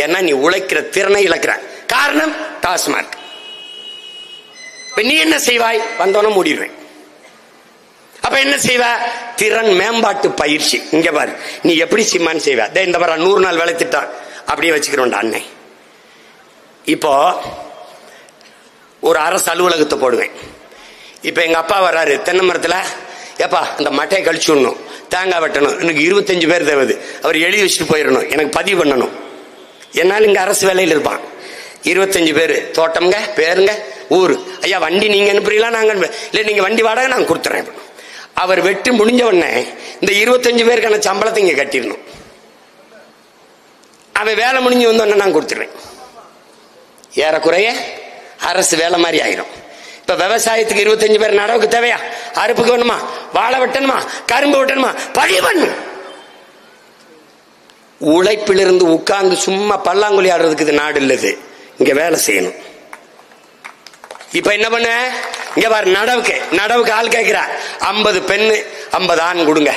ஏன்னா நீ உழைக்கிற திறனை இழக்கிற. காரணம் டாஸ்மார்க். இப்ப நீ என்ன செய்வாய்? வந்தவன மூடிடுவேன். அப்ப என்ன செய்வ? திறன் மேம்பாட்டு பயிற்சி. இங்க பாரு, நீ எப்படி சிம்மான் செய்வ? இந்த பாரு 100 நாள் வேலை திட்டம் அப்படியே வச்சுக்கிறோம்டா அன்னை. இப்போ ஒரு அரசு அலுவலகத்தை போடுவேன். இப்ப எங்க அப்பா வர்றாரு தென்னை மரத்துல, ஏப்பா அந்த மட்டையை கழிச்சு விடணும், தேங்காய் வெட்டணும், எனக்கு 25 பேர் தேவை, அவர் எழுதி வச்சுட்டு போயிடணும், எனக்கு பதிவு பண்ணணும். என்னால் இங்க அரசு வேலையில் இருப்பான். 25 பேர், தோட்டம்ங்க, பேருங்க, ஊரு. ஐயா வண்டி நீங்க அனுப்புறீங்களா? நாங்க இல்ல, நீங்க வண்டி வாடகை நாங்க கொடுத்துறேன். அவர் வெட்டி முடிஞ்ச உடனே இந்த 25 பேருக்கான சம்பளத்தை இங்க கட்டிடணும். அவன் வேலை முடிஞ்சு வந்தோடனே நான் கொடுத்துருவேன். ஏறக்குறைய அரசு வேலை மாதிரி ஆயிரும். இப்ப விவசாயத்துக்கு 25 பேர் நடவுக்கு தேவையா? அறுப்புக்கு வேணுமா? வாழை வெட்டணுமா? கரும்பு வெட்டணுமா? பதிவு பண்ணும். உழைப்பிலிருந்து உட்கார்ந்து சும்மா பல்லாங்குழி ஆடுறதுக்கு இது நாடு இல்லது. இங்க வேலை செய்யணும். இப்ப என்ன பண்ண? இங்க பாரு, நடவுக்கு ஆள் கேட்கிற 50 பெண்ணு 50 ஆண் கொடுங்க.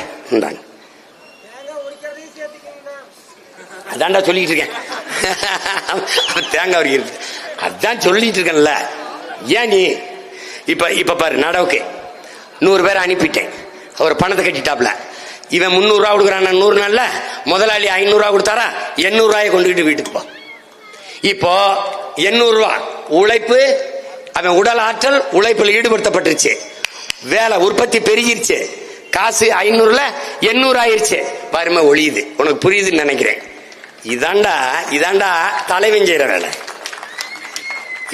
அதான்டா சொல்லிட்டு இருக்கேன். தேங்காய் உரிக்கிறது அதான் சொல்லிட்டு இருக்கேன்ல. ஏன் நீ இப்ப பாரு, நடவுக்கு 100 பேரை அனுப்பிட்டேன். அவர் பணத்தை கட்டிட்டாப்ல. இவன் 300 ரூபா கொடுக்குறான். 100 நாள்ல முதலாளி 500 ரூபா கொடுத்தாரா? 800 ரூபாயை கொண்டுகிட்டு வீட்டுக்கு போ. இப்போ 800 ரூபா உழைப்பு, அவன் உடல் ஆற்றல் உழைப்பில் ஈடுபடுத்தப்பட்டுருச்சு. வேலை உற்பத்தி பெருகிருச்சு. காசு 500ல 800 ஆயிருச்சு. வறுமை ஒழியுது. உனக்கு புரியுதுன்னு நினைக்கிறேன். இதாண்டா தலைவன் செய்யற வேலை.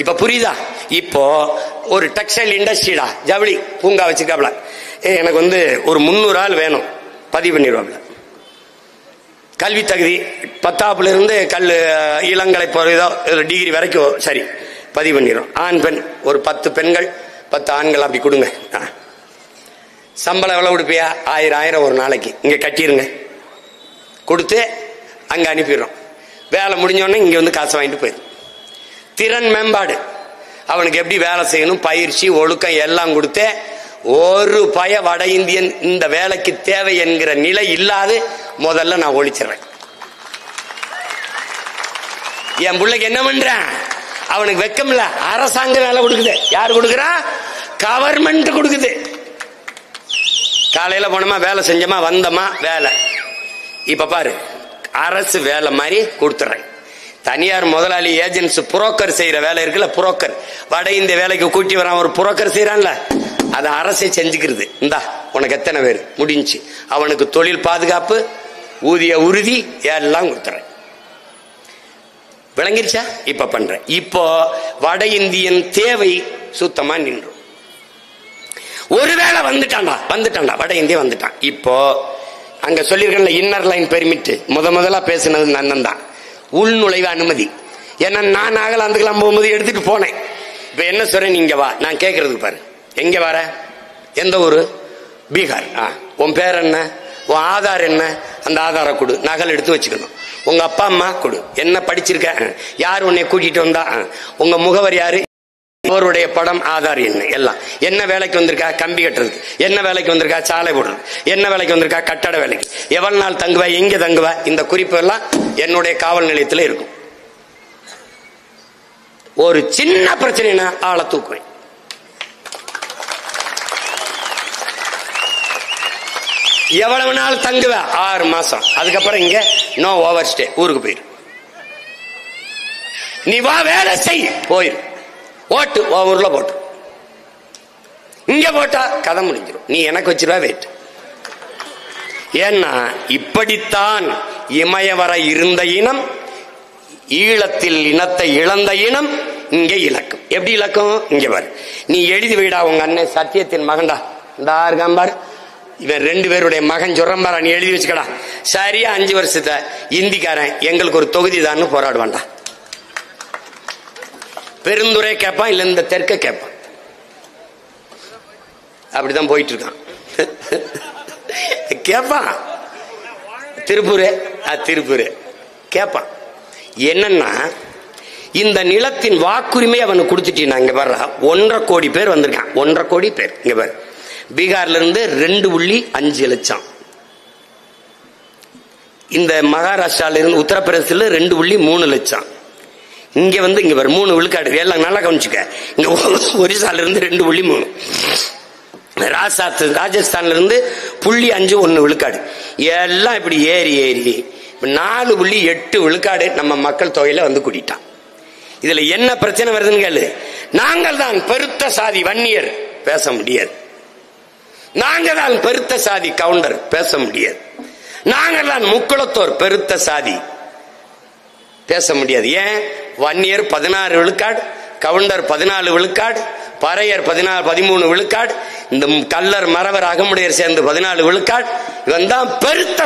இப்ப புரியுதா? இப்போ ஒரு டெக்ஸ்டைல் இண்டஸ்ட்ரிடா, ஜவுளி பூங்கா வச்சுக்காப்ல, எனக்கு ஒரு 300 ஆள் வேணும், பதிவு பண்ணிடுவாப்ல. கல்வி தகுதி 10ஆப்புல இருந்து இளங்கலை டிகிரி வரைக்கும் சரி பதிவு பண்ணிடும். ஆண் பெண் ஒரு 10 பெண்கள் 10 ஆண்கள் அப்படி கொடுங்க. சம்பளம் எவ்வளவு கொடுப்பியா? 1000 ஒரு நாளைக்கு இங்க கட்டிருங்க. கொடுத்து அங்க அனுப்பிடுறோம். வேலை முடிஞ்சோடனே இங்க வந்து காசு வாங்கிட்டு போயிடும். திறன் மேம்பாடு, அவனுக்கு எப்படி வேலை செய்யணும், பயிற்சி, ஒழுக்கம் எல்லாம் கொடுத்து ஒரு வட இந்தியன் இந்த வேலைக்கு தேவை என்கிற நிலை இல்லாது முதல்ல நான் ஒழிச்சிடுறேன். என் பிள்ளைக்கு என்ன பண்றேன்? அவனுக்கு வெக்கம் இல்ல, அரசாங்க வேலை கொடுக்குது. யாரு கொடுக்குறா? கவர்மெண்ட் கொடுக்குது. காலையில போனோமா, வேலை செஞ்சோமா, வந்தோமா, வேலை. இப்ப பாரு, அரசு வேலை மாதிரி கொடுத்துறேன். தனியார் முதலாளி ஏஜென்சி புரோக்கர் செய்யற வேலை இருக்குல்ல, புரோக்கர் வட இந்திய வேலைக்கு கூட்டி வரான் ஒரு புரோக்கர் செய்யறான்ல, அதை அரசே செஞ்சுக்கிறது. இந்தா உனக்கு எத்தனை பேர் முடிஞ்சு, அவனுக்கு தொழில் பாதுகாப்பு, ஊதிய உறுதி எல்லாம் கொடுத்துறேன். விளங்கிருச்சா? இப்ப பண்றேன். இப்போ வட இந்தியன் தேவை சுத்தமா நின்றும். ஒருவேளை வந்துட்டான்டா வட இந்திய வந்துட்டான். இப்போ அங்க சொல்லிருக்கல இன்னர் லைன் பெர்மிட், முதலா பேசினது அண்ணன் தான். உள்நுழைவு அனுமதி. ஏன்னா நான் நாகாலாந்துக்கெல்லாம் போகும்போது எடுத்துட்டு போனேன். இப்ப என்ன சொல்றேன், நீங்க வா, நான் கேட்கறதுக்கு பாரு. எங்க வர? எந்த ஊரு? பீகார். உன் பேர் என்ன? உன் ஆதார் என்ன? அந்த ஆதாரை கொடு, நகல் எடுத்து வச்சுக்கணும். உங்க அப்பா அம்மா கொடு, என்ன படிச்சிருக்க, யார் உன்னை கூட்டிட்டு வந்தா, உங்க முகவர் யாரு, அவருடைய படம், ஆதார் என்ன, எல்லாம். என்ன வேலைக்கு வந்திருக்கா? கம்பி கட்டுறதுக்கு. என்ன வேலைக்கு வந்திருக்கா? சாலை போடுறது. என்ன வேலைக்கு வந்திருக்கா? கட்டட வேலைக்கு. எவ்வளவு நாள் தங்குவா, எங்க தங்குவா, இந்த குறிப்பு எல்லாம் என்னுடைய காவல் நிலையத்தில் இருக்கும். ஒரு சின்ன பிரச்சனைனா ஆளை தூக்குவேன். எவ்வளவு நாள் தங்குவ? 6 மாசம். அதுக்கப்புறம் இங்க நோ ஓவர் ஸ்டே, ஊருக்கு போயிரு. நீ வா, வேலை செய், போயிரு. ஓட்டு ஊர்ல போட்டு, இங்க போட்டா கதை முடிஞ்சிடும். நீ எனக்கு வச்சிருவா வெயிட். ஏன்னா இப்படித்தான் இமயவர இருந்த இனம், ஈழத்தில் இனத்தை இழந்த இனம் இங்கே இலக்கும். எப்படி இலக்கும்? இங்க பாரு, நீ எழுதி வைடா. உங்க அண்ணன் சத்தியத்தின் மகன்டா, இந்த இருக்காம்பாரு, இவன் 2 பேருடைய மகன் சொல்றம்பாரா, நீ எழுதி வச்சுக்கடா. சரியா 5 வருஷத்தை இந்திக்காரன் எங்களுக்கு ஒரு தொகுதி தான் போராடுவான்டா. பெருந்துறை கேட்பான், இல்ல இந்த தெற்க கேட்பான். அப்படிதான் போயிட்டு இருக்கான். கேட்பான். திருப்பூர் கேட்பான். என்னன்னா, இந்த நிலத்தின் வாக்குரிமை அவனுக்கு கொடுத்துட்டீங்கன்னா, இங்க வர்ற 1.5 கோடி பேர் வந்திருக்கான். 1.5 கோடி பேர் இங்க பாரு. பீகார்ல இருந்து 2.5 லட்சம். இந்த மகாராஷ்டிரால இருந்து, உத்தரப்பிரதேசத்துல 2.3 லட்சம். இங்க வந்து இங்க பாரு 3 விழுக்காடு. எல்லாம் நல்லா கவனிச்சுக்க. இங்க ஒரிசால இருந்து 2.3, ராஜஸ்தான்ல இருந்து 0.51 விழுக்காடு. எல்லாம் இப்படி ஏறி 4.8 விழுக்காடு நம்ம மக்கள் தொகையில வந்து கூட்டிட்டான். இதுல என்ன பிரச்சனை வருதுன்னு கேளு. நாங்கள் தான் பெருத்த சாதி வன்னியர், பேச முடியாது. நாங்கள் தான் பெருத்த சாதி கவுண்டர், பேச முடியாது. நாங்கள் தான் முக்குளத்தோர் பெருத்த சாதி, பேச முடியாது. ஏன்? வன்னியர் 16 விழுக்காடு, கவுண்டர் 14 விழுக்காடு, பறையர் 13 விழுக்காடு, இந்த கல்லர் மறவர் அகமுடையர் சேர்ந்து 14 விழுக்காடு. இவன் தான் பெருத்த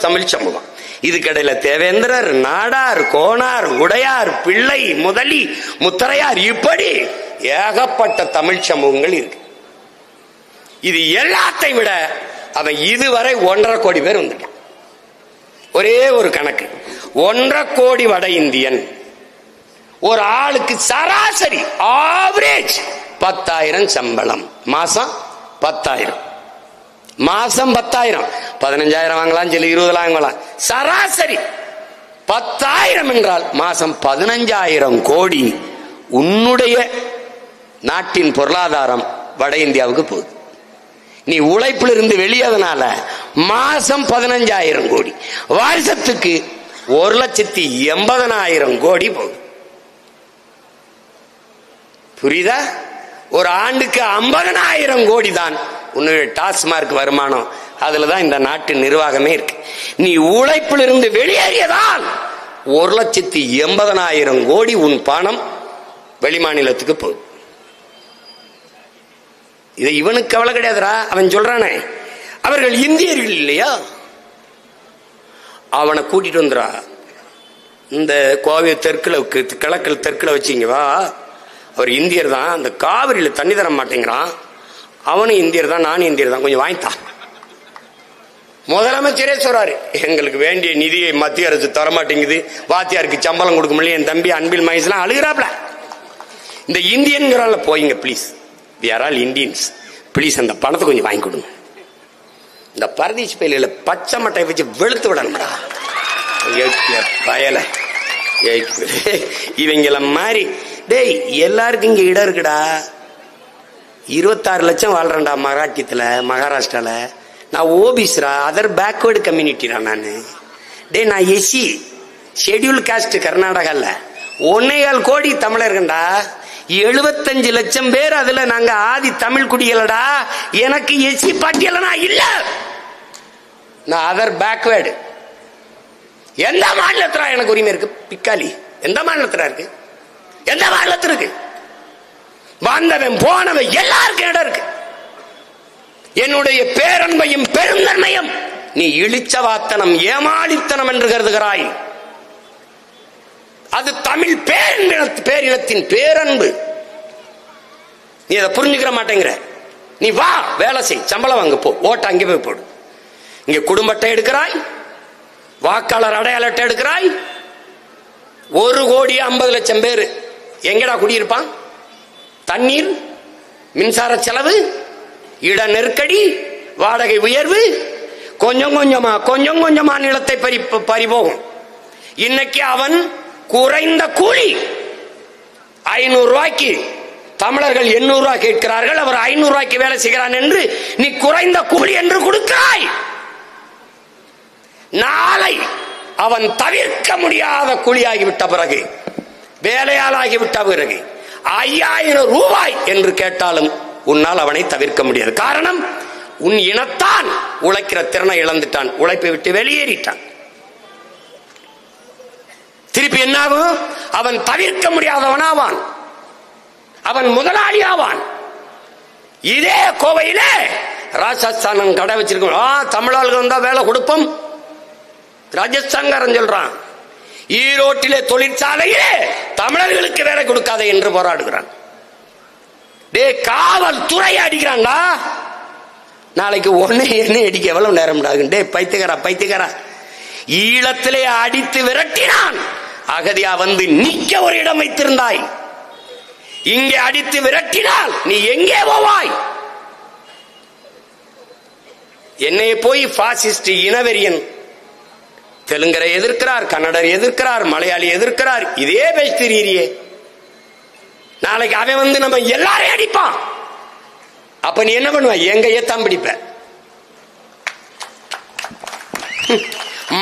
தமிழ் சமூகம். இதுக்கிடையில தேவேந்திரர், நாடார், கோனார், உடையார், பிள்ளை, முதலி, முத்தரையார், இப்படி ஏகப்பட்ட தமிழ் சமூகங்கள் இருக்கு. இது எல்லாத்தை விட அவன் இதுவரை 1.5 கோடி பேர் வந்துட்டான். ஒரே ஒரு கணக்கு, 1.5 கோடி வட இந்தியன். ஒரு ஆளுக்கு சராசரி ஆவரேஜ் 10,000 சம்பளம். மாசம் 10,000, மாசம் 10,000. 15,000 வாங்கலாம், சில 20 வாங்கலாம். சராசரி 10,000 என்றால் மாசம் 15,000 கோடி. உன்னுடைய நாட்டின் பொருளாதாரம் வட இந்தியாவுக்கு போகுது. நீ உழைப்பில் இருந்து வெளியதனால மாசம் 15,000 கோடி, வருஷத்துக்கு 1,80,000 கோடி போகுது. புரியுதா? ஒரு ஆண்டுக்கு 50,000 கோடி தான் உன்னுடைய டாஸ்மார்க் வருமானம். அதுலதான் இந்த நாட்டு நிர்வாகமே இருக்கு. நீ உழைப்பில் இருந்து வெளியேறியதால் 1,80,000 கோடி உன் பணம் வெளிமாநிலத்துக்கு போகுது. இது இவனுக்கு கவலை கிடையாதுரா. அவன் சொல்றானே, அவர்கள் இந்தியர்கள் இல்லையா, அவனை கூட்டிட்டு வந்துடா. இந்த கோவை தெற்குல, கிழக்கில் தெற்குல வச்சிங்க வா, அவர் இந்தியர் தான், அந்த காவிரியில தண்ணி தர மாட்டேங்கிறான், அவனும் இந்தியர் தான், நானும் இந்தியர் தான், கொஞ்சம் வாங்கித்தான். முதலமைச்சரே சொல்றாரு, எங்களுக்கு வேண்டிய நிதியை மத்திய அரசு தரமாட்டேங்குது, வாத்தியாருக்கு சம்பளம் கொடுக்க முடியல. என் தம்பி அன்பில் மகேஷ்லாம் அழுகிறாப்ல. இந்த இந்தியன்கிறால போயிங்க please, we are all Indians, please அந்த பணத்தை கொஞ்சம் வாங்கி கொடுங்க. இந்த பரதீஷ் பயில பச்சை மட்டை வச்சு வெளுத்து விடணும்டா பயல. இவங்கள மாதிரி டேய் எல்லாருக்கும் இங்க இடம் இருக்குடா. 26 லட்சம் வாழ்றேன்டா மராட்டியத்துல, மகாராஷ்டிரால. நான் ஓபிஸ்ரா, அதர் பேக்வர்டு கம்யூனிட்டிடா நானு. டே நான் எஸ்சி, ஷெட்யூல் காஸ்ட் கர்நாடகால. 1.25 கோடி தமிழர்கள்டா. 75 லட்சம் பேர், அதுல நாங்க ஆதி தமிழ் குடிகளடா. எனக்கு எஸ்சி பட்டியலனா இல்ல, நான் அதர் பேக்வேர்டு. எந்த மாநிலத்துல எனக்கு உரிமை இருக்கு? பிக்காலி எந்த மாநிலத்துல இருக்கு? எந்த மாநிலத்தில் இருக்கு? வந்தவன் போனவன் எல்லாருக்கும் இடம் இருக்கு. என்னுடைய பேரன்பையும் பெருந்தன்மையும் நீ இழிச்சவாத்தனம், ஏமாளித்தனம் என்று கருதுகிறாய். அது தமிழ் பேரினத்தின் பேரன்பு. நீ அதை புரிஞ்சுக்கிற மாட்டேங்கிற. நீ வா, வேலை செய், சம்பளம் வாங்க, போ, ஓட்ட அங்கே போய் போடு. இங்க குடும்ப அட்டை எடுக்கிறாய், வாக்காளர் அடையாள அட்டை எடுக்கிறாய். 1,50,00,000 பேர் எங்கடா குடியிருப்பான்? தண்ணீர், மின்சார செலவு, இட நெருக்கடி, வாடகை உயர்வு, கொஞ்சம் கொஞ்சமா நிலத்தை பறிபோகும். இன்னைக்கு அவன் குறைந்த கூலி 500 ரூபாய்க்கு, தமிழர்கள் 800 ரூபாய் கேட்கிறார்கள், அவர் 500 ரூபாய்க்கு வேலை செய்கிறான் என்று நீ குறைந்த கூலி என்று கொடுக்கிறாய். நாளை அவன் தவிர்க்க முடியாத கூலியாகிவிட்ட பிறகு, வேலையாளாகிவிட்ட பிறகு 5000 ரூபாய் என்று கேட்டாலும் உன்னால் அவனை தவிர்க்க முடியாது. காரணம், உன் இனத்தான் உழைக்கிற திறனை இழந்துட்டான், உழைப்பை விட்டு வெளியேறிட்டான். திருப்பி என்னாகும்? அவன் தவிர்க்க முடியாதவனாவான், அவன் முதலாளி ஆவான். இதே கோவையில ராஜஸ்தான் கடை வச்சிருக்கோம், தமிழர்கள் வந்தா வேலை கொடுப்போம், ராஜஸ்தான்காரன் சொல்றான். ஈரோட்டிலே தொழிற்சாலையிலே தமிழர்களுக்கு வேலை கொடுக்காதே என்று போராடுகிறான். டே காவல்துறை அடிக்கிறான்டா. நாளைக்கு ஒன்னே என்ன அடிக்க எவ்வளவு நேரம் ஆகும்? டே பைத்தியக்காரா, ஈழத்திலே அடித்து விரட்டினான். அகதியா வந்து நிக்க ஒரு இடம் வைத்திருந்தாய். இங்கே அடித்து விரட்டினால் நீ எங்கே போவாய்? என்னை போய் பாசிஸ்ட் இனவெறியன், தெலுங்கரை எதிர்க்கிறார், கன்னடர் எதிர்க்கிறார், மலையாளி எதிர்க்கிறார், இதே பேசுறீரியே. நாளைக்கு அவன் வந்து நம்ம எல்லாரையும் அடிப்பான். அப்ப நீ என்ன பண்ணுவ? எங்க ஏத்தான் பிடிப்ப.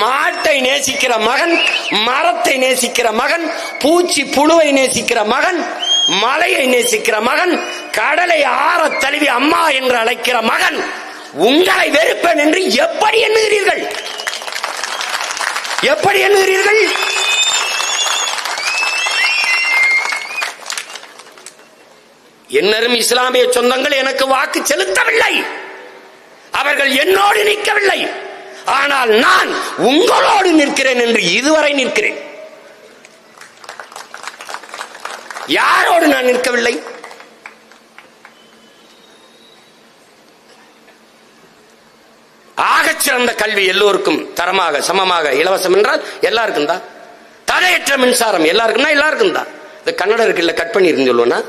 மாட்டை நேசிக்கிற மகன், மரத்தை நேசிக்கிற மகன், பூச்சி புழுவை நேசிக்கிற மகன், மலையை நேசிக்கிற மகன், கடலை ஆற தழுவி அம்மா என்று அழைக்கிற மகன் உங்களை வெறுப்பேன் என்று எப்படி எண்ணுகிறீர்கள்? எப்படி எண்ணுகிறீர்கள்? என்னரும் இஸ்லாமிய சொந்தங்கள் எனக்கு வாக்கு செலுத்தவில்லை, அவர்கள் என்னோடு நிற்கவில்லை. ஆனால் நான் உங்களோடு நிற்கிறேன் என்று இதுவரை நிற்கிறேன். யாரோடு நான் நிற்கவில்லை? ஆகச்சிறந்த கல்வி எல்லோருக்கும் தரமாக, சமமாக, இலவசம் என்றால் எல்லாருக்கும் தான். தடையற்ற மின்சாரம் எல்லாருக்கும் தான், எல்லாருக்கும் தான். இந்த கன்னடருக்கு இல்ல கட் பண்ணி சொல்லுவோம்னா,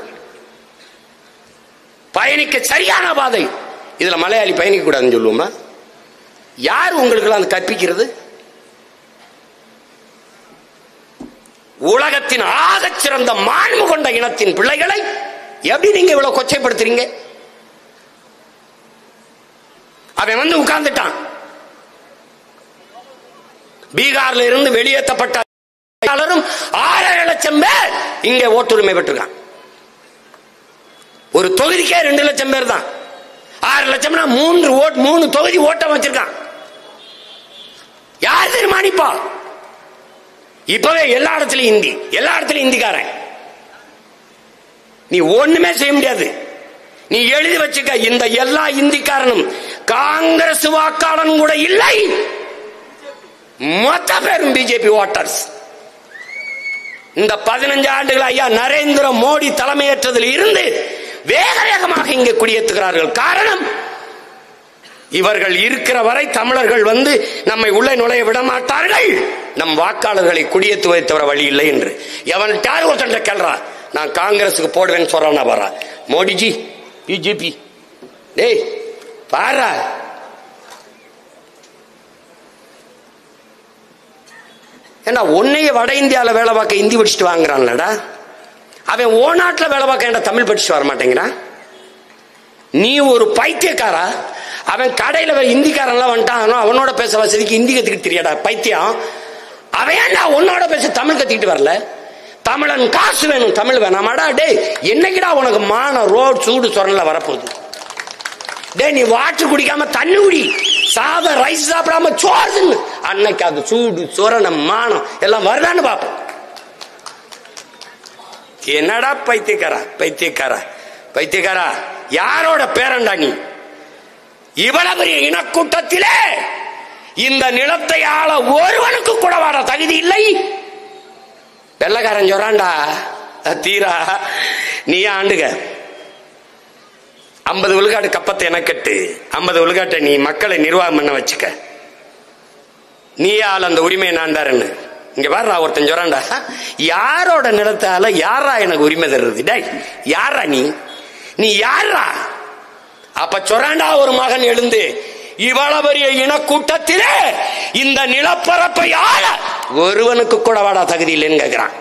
பயணிக்க சரியான பாதை, இதுல மலையாளி பயணிக்க கூடாதுன்னு சொல்லுவோமா? யார் உங்களுக்கு அந்த கற்பிக்கிறது? உலகத்தின் ஆகச்சிறந்த மாண்பு கொண்ட இனத்தின் பிள்ளைகளை எப்படி நீங்க இவ்வளவு கொச்சைப்படுத்துறீங்க? அவன் வந்து உட்கார்ந்துட்டான். பீகார்ல இருந்து வெளியேற்றப்பட்ட 6 லட்சம் பேர் இங்கே ஓட்டுரிமை பெற்றிருக்கான். ஒரு தொகுதிக்கே 2 லட்சம் பேர் தான். 6 லட்சம்னா 3 தொகுதி ஓட்டம் வச்சிருக்கான். யார் தீர்மானிப்பா? இப்பவே எல்லா இடத்துலயும் ஹிந்தி, எல்லா இடத்துலயும் ஹிந்திக்காரன். நீ ஒண்ணுமே செய்ய முடியாது. நீ எழுதி வச்சுக்க, இந்த எல்லா இந்திக்காரனும் காங்கிரஸ் வாக்காளன் கூட இல்லை, மொத்த பேரும் பிஜேபி ஓட்டர்ஸ். இந்த 15 ஆண்டுகள் ஐயா நரேந்திர மோடி தலைமையேற்றதில் இருந்து வேக வேகமாக இங்கே குடியேற்றுகிறார்கள். காரணம், இவர்கள் இருக்கிற வரை தமிழர்கள் வந்து நம்மை உள்ளே நுழைய விட மாட்டார்கள், நம் வாக்காளர்களை குடியேற்றுவதை தவிர வழி இல்லை என்று. எவன் யார் ஒருத்தன் கேள்றா, நான் காங்கிரஸுக்கு போடுவேன்னு சொல்றானா பாரா, மோடிஜி பிஜேபி, டேய் பாரா, ஏன்னா உன்னைய வட இந்தியாவில் வேலை பார்க்க ஹிந்தி படிச்சுட்டு வாங்குறான்லடா, அவன் ஓ நாட்டில் வேலை பார்க்க ஏன்டா தமிழ் படிச்சுட்டு வர மாட்டேங்கிறான்? நீ ஒரு பைத்தியக்காரா? அவன் கடையில ஹிந்திக்காரன்லாம் வந்துட்டான், அவனோட பேச வசதிக்கு ஹிந்தி கத்துக்கிட்டு தெரியாடா பைத்தியம். அவன் ஏன்டா உன்னோட பேச தமிழ் கத்துக்கிட்டு வரல? தமிழன் காசு வேணும், தமிழ் வேணாமாடா? டே என்னைக்குடா உனக்கு மான ரோட் சூடு சொரல வரப்போகுது? டே நீ வாட்டர் குடிக்காம தண்ணி குடி, சாதம் ரைஸ் சாப்பிடாம சோறுன்னு, அன்னைக்கு அது சூடு சொரண மானம் எல்லாம் வருதான்னு பாப்போம். என்னடா பைத்தியக்காரா பைத்தியக்காரா பைத்தியக்காரா, யாரோட பேரண்டா நீ? இவ்வளவு பெரிய இனக்கூட்டத்திலே இந்த நிலத்தை ஆள ஒருவனுக்கு கூட வாட தகுதி இல்லை. வெள்ளக்காரன் சொல்றான்டா, தீரா நீ ஆண்டுக 50 விழுக்காடு கப்பத்தை எனக்கட்டு, 50 விழுக்காட்டை நீ மக்களை நிர்வாகம் பண்ண வச்சுக்க, நீ ஆள் அந்த உரிமையை நான் தரேன்னு. இங்க பாரு ஒருத்தன் சொல்றான்டா, யாரோட நிலத்தால யாரா எனக்கு உரிமை தர்றது? டேய் யாரா நீ யாரா? அப்ப சொல்றான்டா ஒரு மகன் எழுந்து, இவ்வளவு பெரிய இனக்கூட்டத்திலே இந்த நிலப்பரப்பை ஆள ஒருவனுக்கு கூட வாடா தகுதி இல்லைன்னு கேட்கிறான்.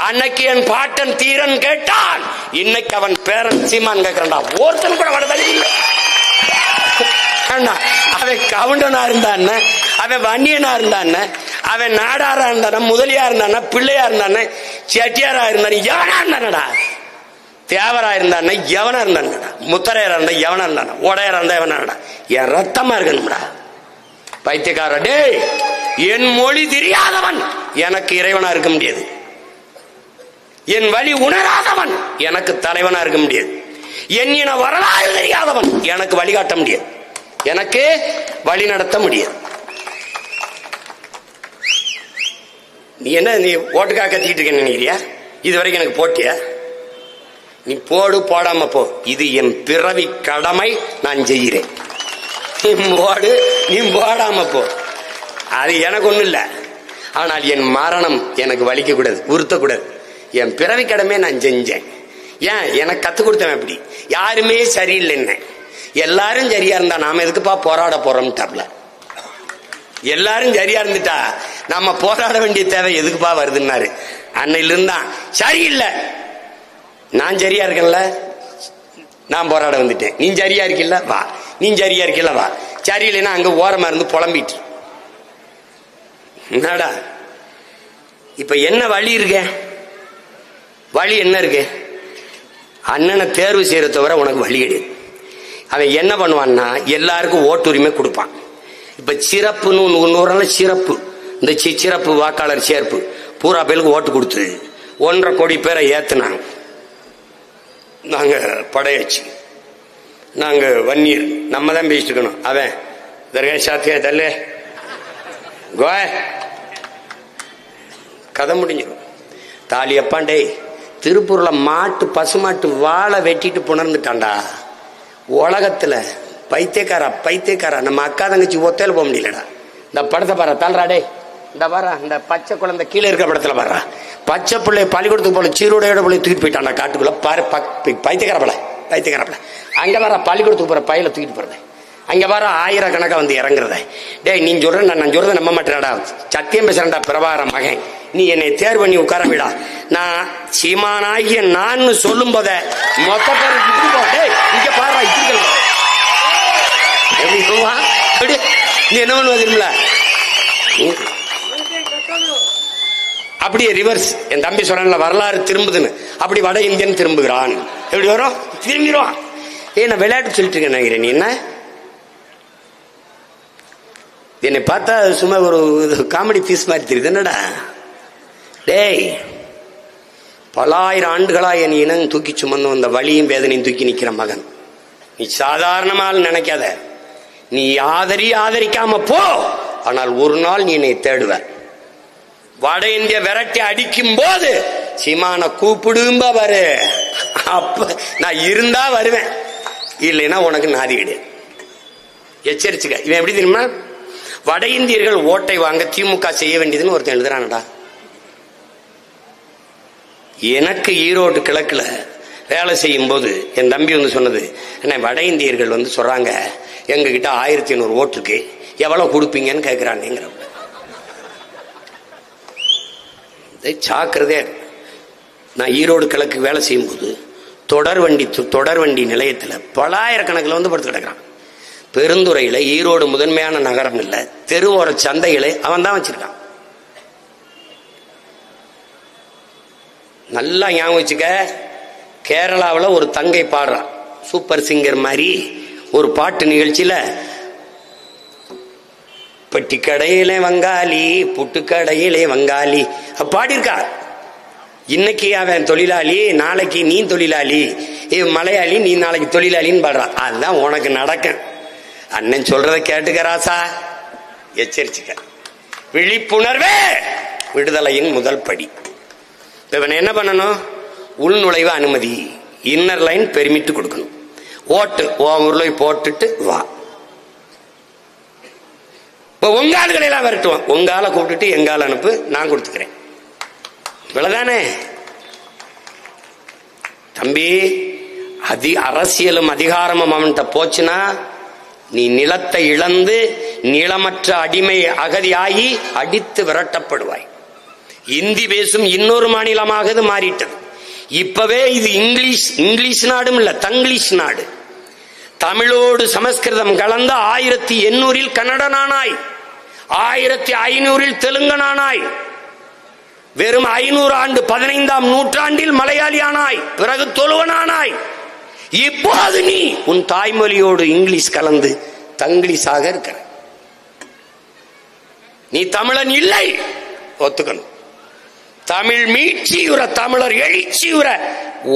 அன்னைக்கு என் பாட்டன் தீரன் கேட்டான், இன்னைக்கு அவன் பேரன் சீமான் கேட்கிறான்டா, ஒருத்தன் கூட வாட தகுதி இல்லை. அவன் கவுண்டனா இருந்தான், அவன் வன்னியனா இருந்தான், அவன் நாடாரா இருந்தான, முதலியா இருந்தான, பிள்ளையா இருந்தான, செட்டியாரா இருந்தான், எவனா இருந்தானடா? தேவரா இருந்தான் எவனா இருந்தான்டா, முத்தரையரா இருந்தா எவனா இருந்தான், உடையரா இருந்தா எவனாடா? என் ரத்தமா இருக்கணும்டா பைத்தியக்கார. டே என் மொழி தெரியாதவன் எனக்கு இறைவனா இருக்க முடியாது, என் வழி உணராதவன் எனக்கு தலைவனா இருக்க முடியாது, என் இன வரலாறு தெரியாதவன் எனக்கு வழிகாட்ட முடியாது, எனக்கு வழி நடத்த முடியாது. நீ என்ன நீ ஓட்டுக்காக கத்திக்கிட்டு இருக்க நினைக்கிறியா? இது வரைக்கும் எனக்கு போட்டியா? நீ போடு, போடாம போ, இது என் பிறவி கடமை, நான் செய்கிறேன். நீ போடு, நீ போடாம போ, அது எனக்கு ஒண்ணும் இல்லை. ஆனால் என் மரணம் எனக்கு வலிக்க கூடாது, உறுத்தக்கூடாது. என் பிறவி கடமை நான் செஞ்சேன். ஏன் எனக்கு கத்து கொடுத்தவன் எப்படி? யாருமே சரியில்லைன்னு, எல்லாரும் சரியா இருந்தா நாம எதுக்குப்பா போராட போறோம்ட்டாப்ல. எல்லாரும் சரியா இருந்துட்டா நம்ம போராட வேண்டிய தேவை எதுக்குப்பா வருதுன்னாரு. அன்னையில இருந்தான் சரியில்லை, நான் சரியா இருக்கல, நான் போராட வந்துட்டேன். நீ சரியா இருக்கில்ல வா, நீ சரியா இருக்கில்ல வா. சரியில்லைன்னா அங்க ஓரமா இருந்து புலம்பிட்டு என்னடா. இப்ப என்ன வழி இருக்கு? வழி என்ன இருக்கு? அண்ணனை தேர்வு செய்யற தவிர உனக்கு வழி கிடையாது. அவன் என்ன பண்ணுவான்னா எல்லாருக்கும் ஓட்டுரிமை கொடுப்பான். இப்ப சிறப்புன்னு ஒன்னு சிறப்பு, இந்த சிறப்பு வாக்காளர் சேர்ப்பு பூரா பேருக்கு ஓட்டு கொடுத்து 1.5 கோடி பேரை ஏத்துனாங்க. நாங்க படையாச்சு, நாங்க வன்னியர், நம்ம தான் பேசிட்டு இருக்கணும். அவன் தர்கா சாத்தியா தல்லே கோய கதை முடிஞ்சிடும். தாலி அப்பாண்டே திருப்பூர்ல மாட்டு பசுமாட்டு வாழை வெட்டிட்டு புணர்ந்துட்டான்டா. உலகத்துல பைத்தியக்காரா பைத்தியக்காரா, நம்ம அக்கா தங்கச்சி ஒத்தையில போக முடியலடா. இந்த படத்தை பாரு தாள்றாடே, இந்த பாரா இந்த பச்சை குழந்தை கீழே இருக்கிற படத்துல பாரு, பச்சை பிள்ளை பள்ளிக்கூடத்துக்கு போல சீரோடையோட பிள்ளை தூக்கிட்டு போயிட்டான்டா காட்டுக்குள்ள. பாரு பைத்தியக்கார பிள்ளை பைத்தியக்கார பிள்ளை. அங்க வர பள்ளிக்கூடத்துக்கு போற பையில தூக்கிட்டு போறத, அங்க வர ஆயிரக்கணக்கா வந்து இறங்குறத. டேய் நீ சொல்ற நான் சொல்றத நம்ப மாட்டேன்டா, சத்தியம் பேசுறேன்டா பிரபாகர மகன், நீ என்னை தேர்வு பண்ணி உட்கார விடா. நான் சீமானாகிய நான் சொல்லும் போத மொத்த பேர் இங்க பாரு நீ என்ன பண்ணுவதில்ல. அப்படியே ரிவர்ஸ், என் தம்பி சொல்றான்ல வரலாறு திரும்புதுன்னு, அப்படி வட இந்தியன் திரும்புகிறான். எப்படி வரும்? திரும்பிடுவான். நான் விளையாட்டு சொல்லிட்டு இருக்கேன் நினைக்கிறேன். நீ என்ன என்னை பார்த்தா சும்மா ஒரு காமெடி பீஸ் மாதிரி தெரியுது என்னடா? டேய் பல ஆயிரம் ஆண்டுகளா என் இனம் தூக்கி சுமந்து வந்த வலியும் வேதனையும் தூக்கி நிக்கிற மகன், நீ சாதாரணமாக நினைக்காத. நீ ஆதரிக்காம போ, ஆனால் ஒரு நாள் நீ என்னை தேடுவ. வட இந்திய விரட்டி அடிக்கும் போது சீமான கூப்பிடும்பா பாரு, அப்ப நான் இருந்தா வருவேன், இல்லைன்னா உனக்கு நாதி கிடையாது. எச்சரிச்சுக்க. இவன் எப்படி தெரியுமா? வட இந்தியர்கள் ஓட்டை வாங்க திமுக செய்ய வேண்டியதுன்னு ஒருத்தன் எழுதுறானடா. எனக்கு ஈரோடு கிழக்குல வேலை செய்யும் போது என் தம்பி வந்து சொன்னது என்ன, வட இந்தியர்கள் வந்து சொல்றாங்க எங்க கிட்ட 1500 ஓட்டு இருக்கு, எவ்வளவு கொடுப்பீங்கன்னு கேட்கிறாங்க. ஜாக்கிரதையா. நான் ஈரோடு கிழக்கு வேலை செய்யும் போது தொடர்வண்டி நிலையத்தில் பலாயிரக்கணக்கில் வந்து படுத்து கிடக்கிறான். பெருந்துறையில ஈரோடு முதன்மையான நகரம் இல்ல, தெருவோர சந்தைகளை அவன் தான் வச்சிருக்கான். நல்லா ஞாபகம் வச்சுக்க. கேரளாவில் ஒரு தங்கை பாடுறான், சூப்பர் சிங்கர் மாதிரி ஒரு பாட்டு நிகழ்ச்சியில, பெட்டி கடையிலே வங்காளி புட்டு கடையிலே வங்காளி பாடியிருக்கா. இன்னைக்கு அவன் தொழிலாளி, நாளைக்கு நீ தொழிலாளி, மலையாளி நீ நாளைக்கு தொழிலாளின்னு பாடுறான். அதுதான் உனக்கு நடக்க. அண்ணன் சொல்றதை கேட்டுக்க ராசா, எச்சரிச்சுக்க. விழிப்புணர்வே விடுதலையின் முதல் படி. இவன் என்ன பண்ணணும்? உள்நுழைவு அனுமதி, இன்னர் லைன் பெர்மிட் கொடுக்கணும். ஓட்டு ஊர்ல போட்டுட்டு வா. இப்ப உங்க ஆளுகளை எல்லாம் விரட்டுவான். உங்க ஆளை கூப்பிட்டுட்டு எங்க ஆள் அனுப்பு, நான் கொடுத்துக்கிறேன். இவ்வளவுதானே தம்பி. அரசியலும் அதிகாரமும் அவன்கிட்ட போச்சுன்னா நீ நிலத்தை இழந்து நிலமற்ற அடிமை அகதியாகி அடித்து விரட்டப்படுவாய். இந்தி பேசும் இன்னொரு மாநிலமாக இது மாறிட்டது. இப்பவே இது இங்கிலீஷ் நாடும் இல்ல, தங்கிலீஷ் நாடு. தமிழோடு சமஸ்கிருதம் கலந்த 1800 கன்னடனானாய், 1500 தெலுங்கனானாய், வெறும் 500 ஆண்டு 15ஆம் நூற்றாண்டில் மலையாளியானாய், பிறகு தொழுவனானாய். இப்போது நீ உன் தாய்மொழியோடு இங்கிலீஷ் கலந்து தங்கிலீஷாக இருக்கிற. நீ தமிழன் இல்லை, ஒத்துக்கணும். தமிழ் மீட்சியுற, தமிழர் எழுச்சியுற,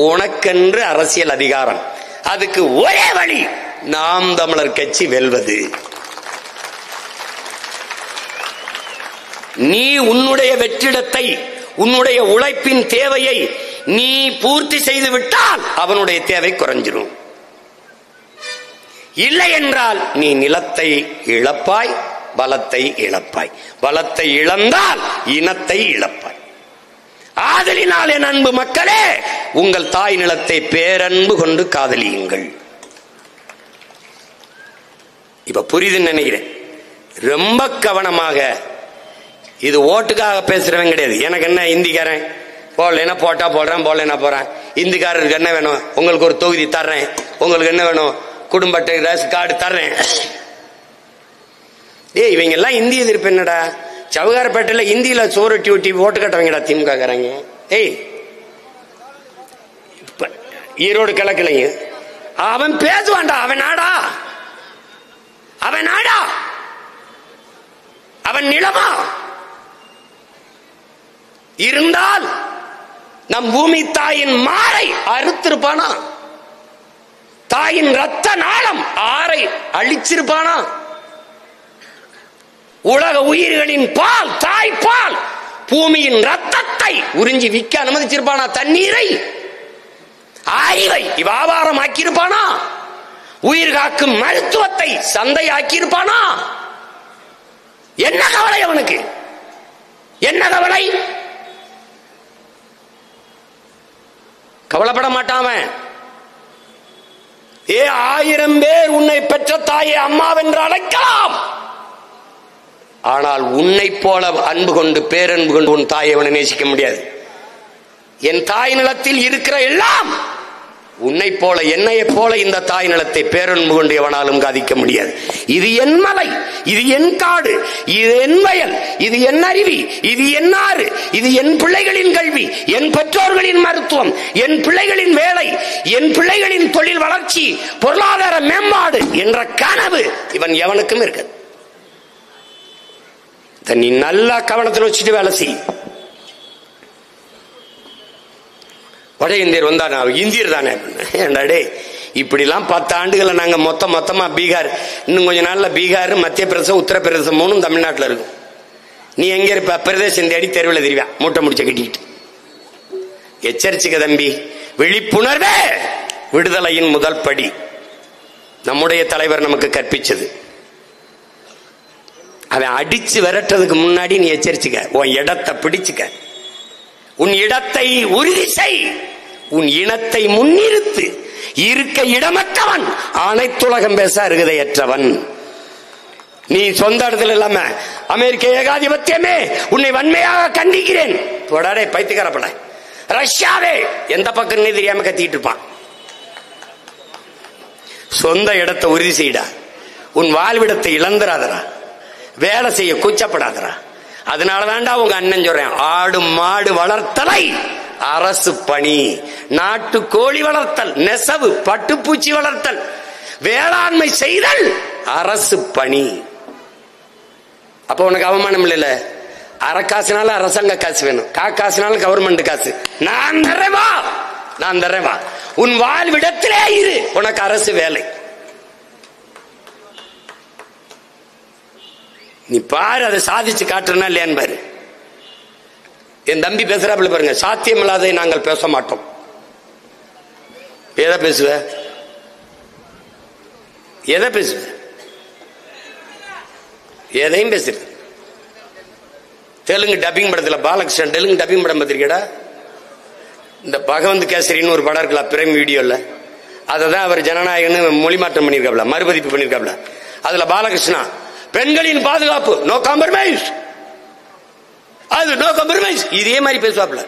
உனக்கென்று அரசியல் அதிகாரம். அதுக்கு ஒரே வழி, நாம் தமிழர் கட்சி வெல்வது. நீ உன்னுடைய வெற்றிடத்தை, உன்னுடைய உழைப்பின் தேவையை நீ பூர்த்தி செய்து விட்டால் அவனுடைய தேவை குறைஞ்சிரும். இல்லை என்றால் நீ நிலத்தை இழப்பாய், பலத்தை இழப்பாய். பலத்தை இழந்தால் இனத்தை இழப்பாய். ஆதலினால் என் அன்பு மக்களே, உங்கள் தாய் நிலத்தை பேரன்பு கொண்டு காதலியுங்கள். இப்ப புரியுதுன்னு நினைக்கிறேன். ரொம்ப கவனமாக. இது ஓட்டுக்காக பேசுறவன் கிடையாது. எனக்கு என்ன இந்திக்காரன் போடலைன்னா போட்டா போடுறேன், போடலைன்னா போறேன். இந்திக்காரருக்கு என்ன வேணும்? உங்களுக்கு ஒரு தொகுதி தர்றேன். உங்களுக்கு என்ன வேணும்? குடும்ப அட்டை, ரேஷன் கார்டு தர்றேன். இவங்க எல்லாம் இந்திய எதிர்ப்பு என்னடா? சவுகாரப்பேட்டையில இந்தியில சோரட்டி ஒட்டி ஓட்டு கட்டவங்கடா திமுக காரங்க. ஈரோடு கிழக்குலைங்க அவன் பேசுவான்டா. அவன் நாடா, அவன் நாடா, அவன் நிலமா இருந்தால் நம் பூமி தாயின் மாறை அறுத்திருப்பானா? தாயின் ரத்த நாளம் ஆறை அழிச்சிருப்பானா? உலக உயிர்களின் பால், தாய் பால், பூமியின் ரத்தத்தை உறிஞ்சி விற்க அனுமதிச்சிருப்பானா? தண்ணீரை, அறிவை வியாபாரம் ஆக்கியிருப்பானா? உயிர் காக்கும் மருத்துவத்தை சந்தை ஆக்கியிருப்பானா? என்ன கவலை அவனுக்கு? என்ன கவலை? கவலைப்பட மாட்டான். 1000 பேர் உன்னை பெற்ற தாயை அம்மாவென்று அழைக்கலாம். ஆனால் உன்னை போல அன்பு கொண்டு, பேரன்பு கொண்டு உன் தாயை அவனை நேசிக்க முடியாது. என் தாய் நிலத்தில் இருக்கிற எல்லாம் உன்னை போல, என்னை போல இந்த தாய் நிலத்தை பேரன்பு கொண்டு எவனாலும் காதிக்க முடியாது. இது என் மலை, இது என் காடு, இது என் வயல், இது என் அருவி, இது என் ஆறு, இது என் பிள்ளைகளின் கல்வி, என் பெற்றோர்களின் மருத்துவம், என் பிள்ளைகளின் வேலை, என் பிள்ளைகளின் தொழில் வளர்ச்சி, பொருளாதார மேம்பாடு என்ற கனவு இவன் எவனுக்கும் இருக்கு. நீ நல்லா கவனத்தில் வச்சுட்டு வேலை செய். வட இந்தியர் வந்தா இந்தியர் தானே டே. இப்படிலாம் 10 ஆண்டுகளை நாங்க மொத்தமா பீகார், இன்னும் கொஞ்ச நாள்ல பீகார், மத்திய பிரதேசம், உத்தரப்பிரதேசம் 3 தமிழ்நாட்டில் இருக்கும். நீ எங்க இருப்ப? பிரதேசம் தேடி தெருவில் தெரிவா மூட்டை முடிச்ச கட்டிக்கிட்டு. எச்சரிச்சுக்க தம்பி. விழிப்புணர்வே விடுதலையின் முதல் படி. நம்முடைய தலைவர் நமக்கு கற்பிச்சது. அவன் அடிச்சு விரட்டுறதுக்கு முன்னாடி நீ எச்சரிச்சுக்க. உன் இடத்தை பிடிச்சுக்க, உன் இடத்தை உறுதி செய், உன் இனத்தை முன்னிறுத்து. இருக்க இடமற்றவன் அனைத்துலகம் பேச அருகதையற்றவன். நீ சொந்த இடத்துல இல்லாம அமெரிக்க ஏகாதிபத்தியமே உன்னை வன்மையாக கண்டிக்கிறேன். போடாடே பைத்தியக்காரப்பட. ரஷ்யாவே எந்த பக்கம்னே தெரியாம கத்திட்டு இருப்பான். சொந்த இடத்தை உறுதி செய்டா, உன் வாழ்விடத்தை இழந்துராதரா, வேலை செய்ய கூச்சப்படாதரா. அதனாலதான்டா உங்க அண்ணன் சொல்றேன், ஆடு மாடு வளர்த்தலை அரசு பணி, நாட்டு கோழி வளர்த்தல், நெசவு பட்டுப்பூச்சி வளர்த்தல், வேளாண்மை செய்தல் அரசு பணி. அப்ப உனக்கு அவமானம் இல்ல. அறக்காசுனால அரசாங்க காசு வேணும், காசுனால கவர்மெண்ட் காசு. நான் தரேவா, நான் தரேவா, உன் வாழ்விடத்திலே இரு, உனக்கு அரசு வேலை. நீ பாரு, அதை சாதிச்சு காட்டுறனா இல்லையான்னு பாரு. என் தம்பி பேசுறாப்புல பாருங்க, சாத்தியம் இல்லாததை நாங்கள் பேச மாட்டோம். எதை பேசுவ, எதை பேசுவ, எதையும் பேசுற. தெலுங்கு டப்பிங் படத்தில் பாலகிருஷ்ணன் தெலுங்கு டப்பிங் படம் பார்த்திருக்கடா. இந்த பகவந்த் கேசரின்னு ஒரு படம் இருக்கலாம் பிரைம் வீடியோல, அதை தான் அவர் ஜனநாயகன்னு மொழி மாற்றம் பண்ணியிருக்காப்ல, மறுபதிப்பு பண்ணியிருக்காப்ல. அதுல பாலகிருஷ்ணா பெண்களின் பாதுகாப்பு, நோ காம்ப்ரமைஸ், அது நோ காம்ப்ரமைஸ், இதே மாதிரி பேசுவாப்ல.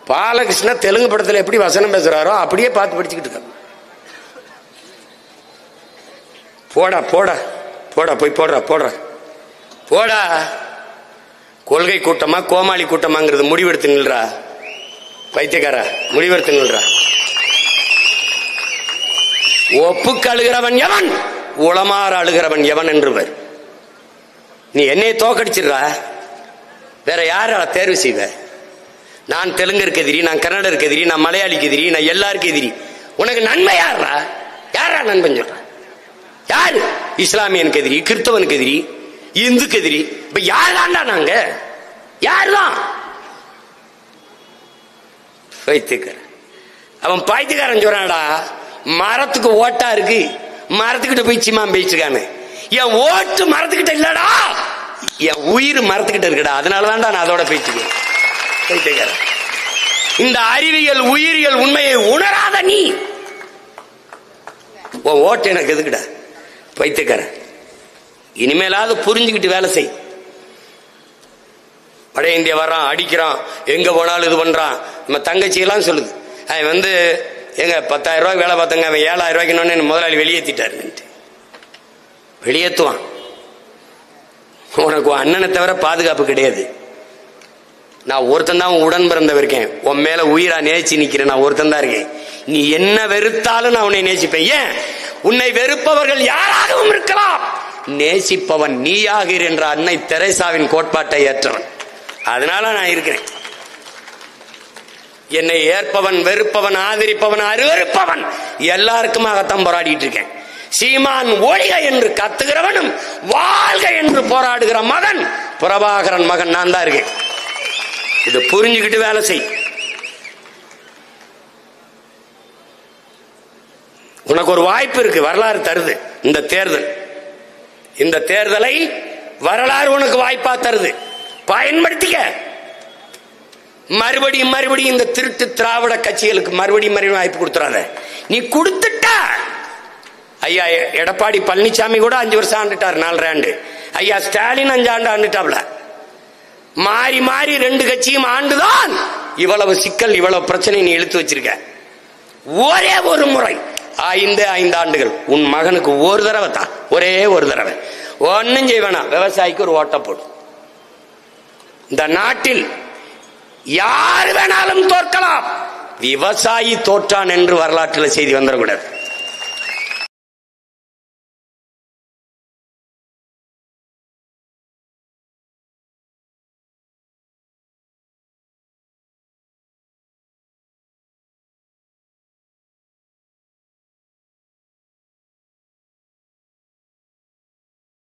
பாலகிருஷ்ணா தெலுங்கு படத்தில் எப்படி வசனம் பேசுறாரோ அப்படியே பார்த்து படிச்சுக்கிட்டு இருக்க. போடா போடா போடா, போய் போடுறா போடுற போடா. கொள்கை கூட்டமா கோமாளி கூட்டமாங்கிறது முடிவெடுத்து நில்றா, பைத்தியக்காரா, முடிவெடுத்து நில்றா. ஒப்புக்கு அழுகிறவன் எவன், உளமாற அழுகிறவன் எவன் என்றுவர். நீ என்னை தோக்கடிச்சிடுறா, வேற யார தேர்வு செய்வ? நான் தெலுங்கருக்கு எதிரி, நான் கன்னடருக்கு எதிரி, நான் மலையாளிக்கு எதிரி, நான் எல்லாருக்கும் எதிரி. உனக்கு நன்மை யாரா, யாரா நண்பன் சொல்ற? யாரு? இஸ்லாமியனுக்கு எதிரி, கிறிஸ்தவனுக்கு எதிரி, இந்துக்கு எதிரி. இப்ப யாருதான்டா நாங்க? யாருதான்? அவன் பைத்தியக்காரன் சொல்றான்டா, மரத்துக்கு ஓட்டா இருக்கு, மரத்துக்கிட்ட போய் சிம்மான் பேசிருக்கானு. என் ஓட்டு மரத்துக்கிட்ட இல்லடா, என் உயிர் மரத்துக்கிட்ட இருக்குடா, அதனாலதான்டா நான் அதோட பேசிக்கிறேன். பைத்தியக்காரன். இந்த அறிவியல் உயிரியல் உண்மையை உணராத நீ, உன் ஓட்டு எனக்கு எதுக்குடா? பைத்தியக்காரன். இனிமேலாவது புரிஞ்சுக்கிட்டு வேலை செய். வட இந்தியா வர்றான், அடிக்கிறான், எங்க போனாலும் இது பண்றான். நம்ம தங்கச்சி எல்லாம் சொல்லுது, அவன் வந்து எங்க 10,000 ரூபாய் வேலை பார்த்தங்க, அவன் 7,000 ரூபாய்க்கு முதலாளி வெளியேற்றிட்டாரு. வெளியேற்றுவான். உனக்கு அண்ணனை தவிர பாதுகாப்பு கிடையாது. நான் ஒருத்தன் தான் உடன் பிறந்தவ இருக்கேன், உன் மேல உயிரா நேசி நிக்கிறேன், நான் ஒருத்தன் தான் இருக்கேன். நீ என்ன வெறுத்தாலும் நான் உன்னை நேசிப்பேன். ஏன்? உன்னை வெறுப்பவர்கள் யாராகவும் இருக்கலாம், நேசிப்பவன் நீயாகிற என்ற அன்னை தெரேசாவின் கோட்பாட்டை ஏற்றவன். அதனால நான் இருக்கிறேன். என்னை ஏற்பவன், வெறுப்பவன், ஆதரிப்பவன், அருவருப்பவன் எல்லாருக்குமாகத்தான் போராடிட்டு இருக்கேன். சீமான் ஒழிக என்று கத்துகிறவனும் வாழ்க என்று போராடுகிற மகன் பிரபாகரன் மகன் நான் தான் இருக்கேன். இது புரிஞ்சுக்கிட்டு வேலை செய். உனக்கு ஒரு வாய்ப்பு இருக்கு, வரலாறு தருது இந்த தேர்தல். இந்த தேர்தலை வரலாறு உனக்கு வாய்ப்பா தருது, பயன்படுத்திக்க. மறுபடியும் மறுபடியும் இந்த திருட்டு திராவிட கட்சிகளுக்கு மறுபடியும் வாய்ப்பு கொடுத்துறாத. நீ கொடுத்துட்ட. ஐயா எடப்பாடி பழனிசாமி கூட 5 வருஷம் ஆண்டுட்டார், 4 ஆண்டு. ஐயா ஸ்டாலின் 5 ஆண்டு ஆண்டுட்டாப்ல. மாறி மாறி 2 கட்சியும் ஆண்டுதான் இவ்வளவு சிக்கல், இவ்வளவு பிரச்சனை நீ இழுத்து வச்சிருக்க. ஒரே ஒரு முறை 5 ஆண்டுகள் உன் மகனுக்கு ஒரு தடவை தான், ஒரே ஒரு தடவை. ஒன்னும் செய்வேனா, விவசாயிக்கு ஒரு ஓட்ட போடு. இந்த நாட்டில் யார் வேணாலும் தோற்கலாம், விவசாயி தோற்றான் என்று வரலாற்றில் செய்தி வந்துடக்கூடாது.